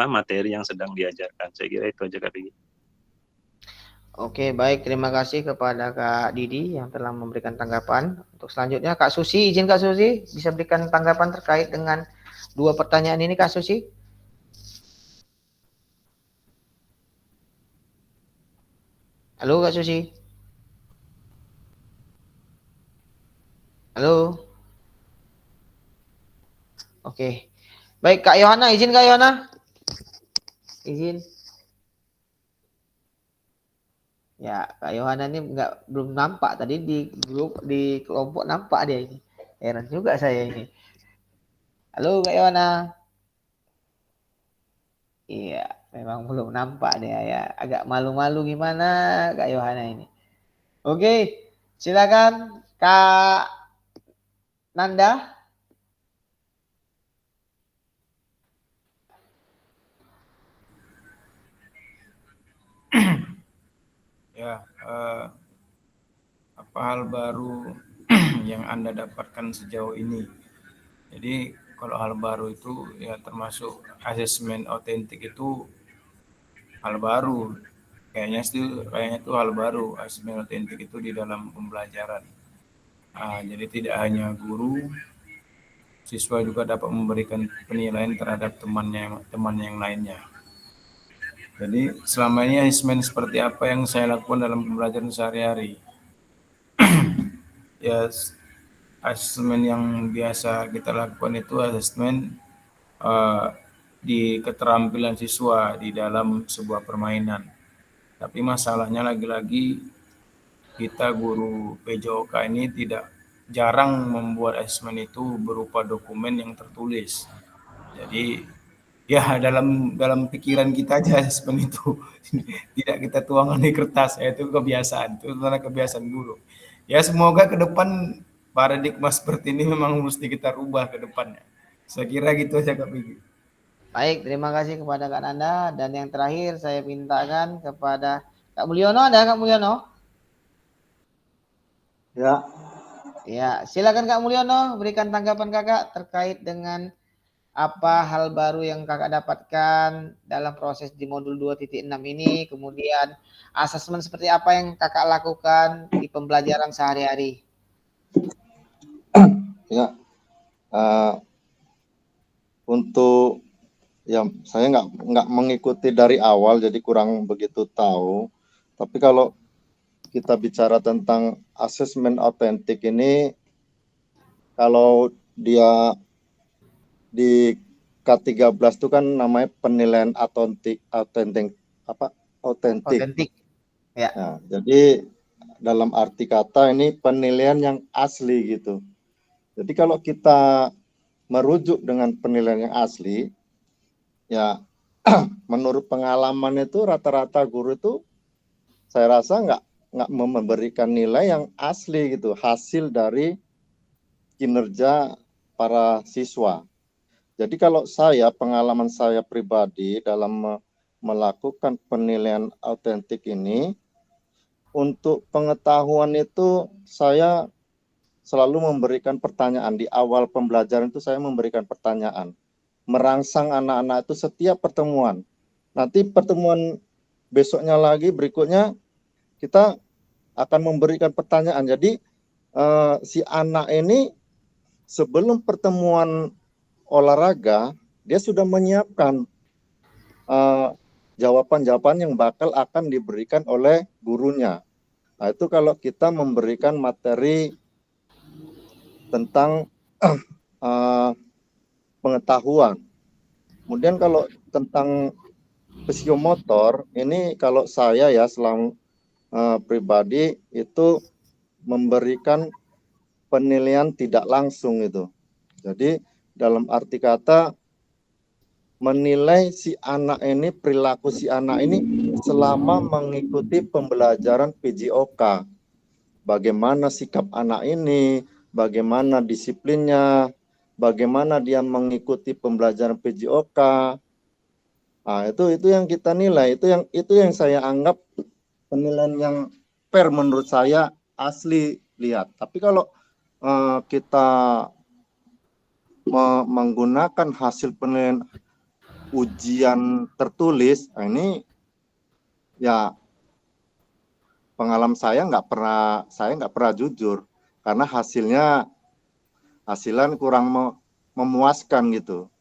[SPEAKER 2] materi yang sedang diajarkan. Saya kira itu aja Kak Didi.
[SPEAKER 1] Oke, baik. Terima kasih kepada Kak Didi yang telah memberikan tanggapan. Untuk selanjutnya, Kak Susi, izin Kak Susi bisa berikan tanggapan terkait dengan 2 pertanyaan ini, Kak Susi. Halo, Kak Susi. Halo. Oke. Baik, Kak Yohana, izin Kak Yohana. Izin. Ya, Kak Yohana ini belum nampak tadi di grup di kelompok nampak dia ini. Heran juga saya ini. Halo Kak Yohana. Iya, memang belum nampak dia ya. Agak malu-malu gimana Kak Yohana ini. Oke, silakan Kak Nanda.
[SPEAKER 6] Ya, apa hal baru yang Anda dapatkan sejauh ini? Jadi kalau hal baru itu ya termasuk asesmen otentik itu hal baru. Kayaknya itu hal baru, asesmen otentik itu di dalam pembelajaran. Jadi tidak hanya guru, siswa juga dapat memberikan penilaian terhadap teman yang lainnya. Jadi selama ini asesmen seperti apa yang saya lakukan dalam pembelajaran sehari-hari? Ya, asesmen yang biasa kita lakukan itu asesmen di keterampilan siswa di dalam sebuah permainan. Tapi masalahnya lagi-lagi kita guru PJOK ini jarang membuat asesmen itu berupa dokumen yang tertulis. Jadi ya dalam pikiran kita aja asesmen itu tidak kita tuangkan di kertas. Itu kebiasaan, itu adalah kebiasaan guru. Ya semoga ke depan paradigma seperti ini memang mesti kita rubah ke depannya. Saya kira gitu aja Kak Pigi.
[SPEAKER 1] Baik, terima kasih kepada Kak Nanda. Dan yang terakhir saya mintakan kepada Kak Mulyono. Ada Kak Mulyono?
[SPEAKER 10] Ya.
[SPEAKER 1] Ya, silakan Kak Mulyono berikan tanggapan Kakak terkait dengan apa hal baru yang Kakak dapatkan dalam proses di modul 2.6 ini, kemudian asesmen seperti apa yang Kakak lakukan di pembelajaran sehari-hari.
[SPEAKER 10] Ya. Untuk ya saya nggak mengikuti dari awal jadi kurang begitu tahu. Tapi kalau kita bicara tentang asesmen otentik ini, kalau dia di K13 itu kan namanya penilaian otentik.
[SPEAKER 1] Ya.
[SPEAKER 10] Nah, jadi dalam arti kata ini penilaian yang asli gitu. Jadi kalau kita merujuk dengan penilaian yang asli, ya menurut pengalaman itu rata-rata guru itu saya rasa nggak memberikan nilai yang asli gitu, hasil dari kinerja para siswa. Jadi kalau pengalaman saya pribadi dalam melakukan penilaian otentik ini, untuk pengetahuan itu saya selalu memberikan pertanyaan. Di awal pembelajaran itu saya memberikan pertanyaan. Merangsang anak-anak itu setiap pertemuan. Nanti pertemuan besoknya lagi, berikutnya, kita akan memberikan pertanyaan. Jadi si anak ini sebelum pertemuan olahraga, dia sudah menyiapkan jawaban-jawaban yang bakal akan diberikan oleh gurunya. Nah, itu kalau kita memberikan materi tentang pengetahuan. Kemudian kalau tentang psikomotor, ini kalau saya ya selama pribadi itu memberikan penilaian tidak langsung itu. Jadi dalam arti kata menilai si anak ini, perilaku si anak ini selama mengikuti pembelajaran PJOK. Bagaimana sikap anak ini, bagaimana disiplinnya, bagaimana dia mengikuti pembelajaran PJOK. Nah, itu yang kita nilai, itu yang saya anggap penilaian yang fair menurut saya, asli lihat. Tapi kalau kita menggunakan hasil penilaian ujian tertulis, nah ini ya pengalaman saya nggak pernah jujur karena hasilnya kurang memuaskan gitu.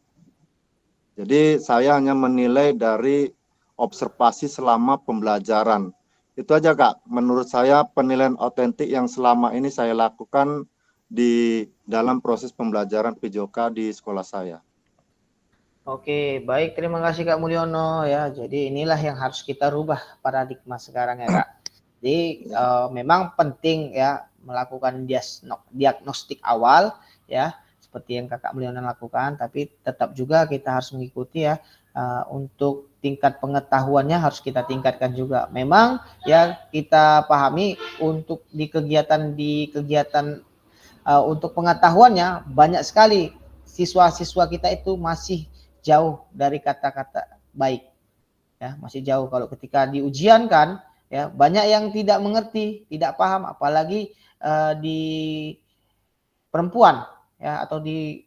[SPEAKER 10] Jadi saya hanya menilai dari observasi selama pembelajaran. Itu aja Kak, menurut saya penilaian otentik yang selama ini saya lakukan di dalam proses pembelajaran PJOK di sekolah saya.
[SPEAKER 1] Oke, baik, terima kasih Kak Mulyono ya. Jadi inilah yang harus kita rubah paradigma sekarang ya Kak. Jadi memang penting ya melakukan diagnostik awal ya, seperti yang Kakak Mulyono lakukan, tapi tetap juga kita harus mengikuti ya untuk tingkat pengetahuannya harus kita tingkatkan juga. Memang ya kita pahami untuk di kegiatan untuk pengetahuannya banyak sekali siswa-siswa kita itu masih jauh dari kata-kata baik ya, masih jauh. Kalau ketika di ujian kan ya banyak yang tidak mengerti, tidak paham, apalagi di perempuan ya atau di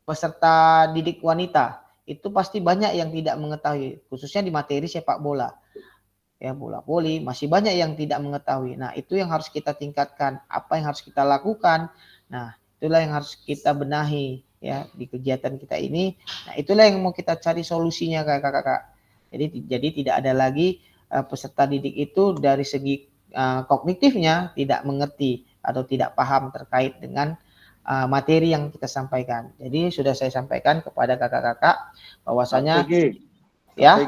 [SPEAKER 1] peserta didik wanita itu pasti banyak yang tidak mengetahui, khususnya di materi sepak bola ya, bola voli masih banyak yang tidak mengetahui. Nah itu yang harus kita tingkatkan, apa yang harus kita lakukan. Nah itulah yang harus kita benahi ya di kegiatan kita ini. Nah itulah yang mau kita cari solusinya kakak-kakak. Jadi tidak ada lagi peserta didik itu dari segi kognitifnya tidak mengerti atau tidak paham terkait dengan materi yang kita sampaikan. Jadi sudah saya sampaikan kepada kakak-kakak bahwasanya
[SPEAKER 10] ya.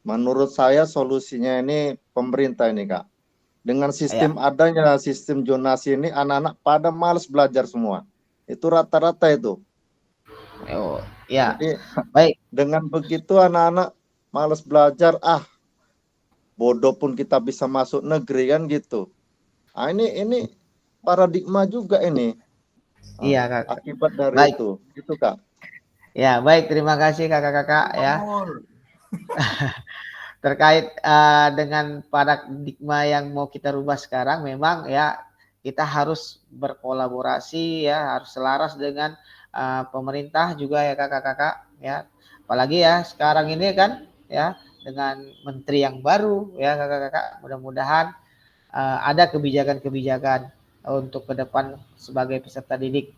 [SPEAKER 10] Menurut saya solusinya ini pemerintah ini Kak. Dengan sistem adanya sistem zonasi ini anak-anak pada malas belajar semua. Itu rata-rata itu.
[SPEAKER 1] Oh, ya.
[SPEAKER 10] Jadi,
[SPEAKER 1] baik.
[SPEAKER 10] Dengan begitu anak-anak malas belajar, bodoh pun kita bisa masuk negeri kan gitu. Nah, ini paradigma juga ini.
[SPEAKER 1] Iya, Kak.
[SPEAKER 10] Akibat dari itu. Itu Kak.
[SPEAKER 1] Ya, baik, terima kasih kakak-kakak ya. Terkait dengan paradigma yang mau kita rubah sekarang, memang ya kita harus berkolaborasi ya, harus selaras dengan pemerintah juga ya kakak-kakak ya. Apalagi ya sekarang ini kan ya dengan menteri yang baru ya kakak-kakak, mudah-mudahan ada kebijakan-kebijakan untuk ke depan sebagai peserta didik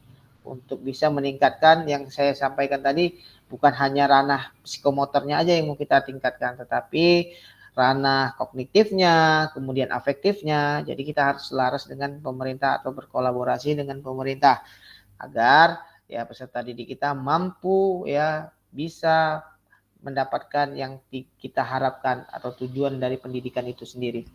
[SPEAKER 1] untuk bisa meningkatkan yang saya sampaikan tadi, bukan hanya ranah psikomotornya aja yang mau kita tingkatkan, tetapi ranah kognitifnya, kemudian afektifnya. Jadi kita harus selaras dengan pemerintah atau berkolaborasi dengan pemerintah agar ya peserta didik kita mampu ya bisa mendapatkan yang kita harapkan atau tujuan dari pendidikan itu sendiri.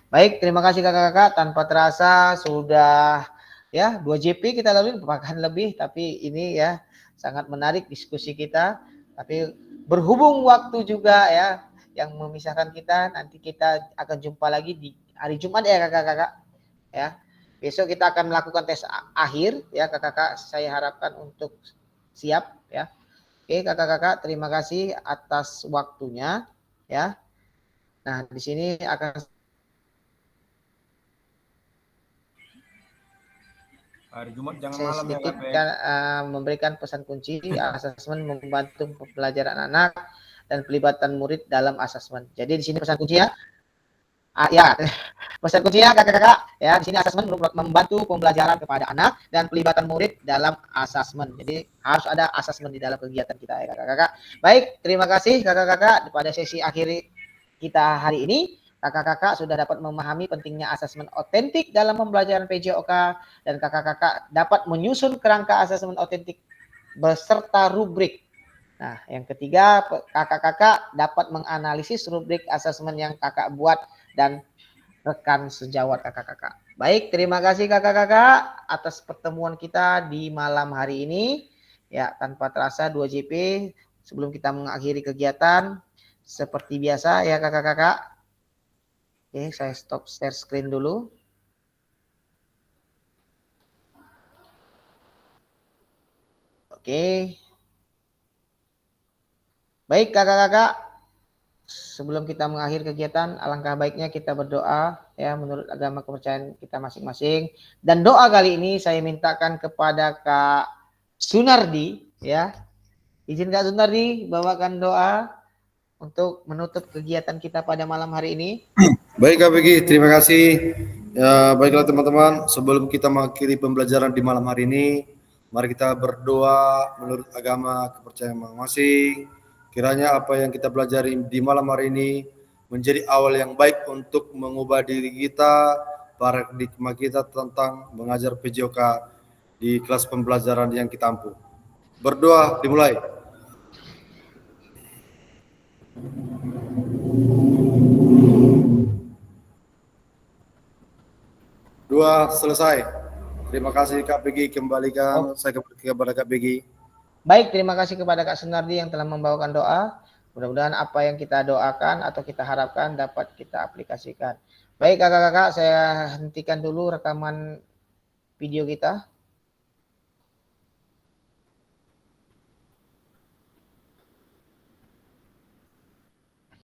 [SPEAKER 1] Baik, terima kasih kakak-kakak. Tanpa terasa sudah ya 2 JP kita lalui, bahkan lebih, tapi ini ya sangat menarik diskusi kita. Tapi berhubung waktu juga ya yang memisahkan kita, nanti kita akan jumpa lagi di hari Jumat ya kakak-kakak ya. Besok kita akan melakukan tes akhir ya kakak-kakak, saya harapkan untuk siap ya. Oke kakak-kakak, terima kasih atas waktunya ya. Nah di sini akan
[SPEAKER 6] hari Jumat jangan
[SPEAKER 1] saya
[SPEAKER 6] malam
[SPEAKER 1] sedikit
[SPEAKER 6] ya,
[SPEAKER 1] memberikan pesan kunci asesmen membantu pembelajaran anak dan pelibatan murid dalam asesmen. Jadi di sini pesan kunci ya. Ya, pesan kuncinya kakak-kakak ya, di sini asesmen membantu pembelajaran kepada anak dan pelibatan murid dalam asesmen. Jadi harus ada asesmen di dalam kegiatan kita ya kakak-kakak. Baik, terima kasih kakak-kakak pada sesi akhir kita hari ini. Kakak-kakak sudah dapat memahami pentingnya asesmen otentik dalam pembelajaran PJOK dan kakak-kakak dapat menyusun kerangka asesmen otentik beserta rubrik Nah, yang ketiga, kakak-kakak dapat menganalisis rubrik asesmen yang kakak buat dan rekan sejawat kakak-kakak. Baik, terima kasih kakak-kakak atas pertemuan kita di malam hari ini. Ya, tanpa terasa 2JP sebelum kita mengakhiri kegiatan seperti biasa ya kakak-kakak. Oke, saya stop share screen dulu. Oke. Baik kakak-kakak, sebelum kita mengakhiri kegiatan, alangkah baiknya kita berdoa ya menurut agama kepercayaan kita masing-masing. Dan doa kali ini saya mintakan kepada Kak Sunardi ya. Izin Kak Sunardi bawakan doa untuk menutup kegiatan kita pada malam hari ini.
[SPEAKER 9] Baik Kak Begi, terima kasih. Ya, baiklah teman-teman, sebelum kita mengakhiri pembelajaran di malam hari ini, mari kita berdoa menurut agama kepercayaan masing-masing. Kiranya apa yang kita pelajari di malam hari ini menjadi awal yang baik untuk mengubah diri kita, paradigma kita tentang mengajar PJOK di kelas pembelajaran yang kita ampuh. Berdoa dimulai. Dua selesai. Terima kasih Kak Begi, kembalikan saya kepada Kak Begi.
[SPEAKER 1] Baik, terima kasih kepada Kak Sunardi yang telah membawakan doa. Mudah-mudahan apa yang kita doakan atau kita harapkan dapat kita aplikasikan. Baik kakak-kakak, saya hentikan dulu rekaman video kita.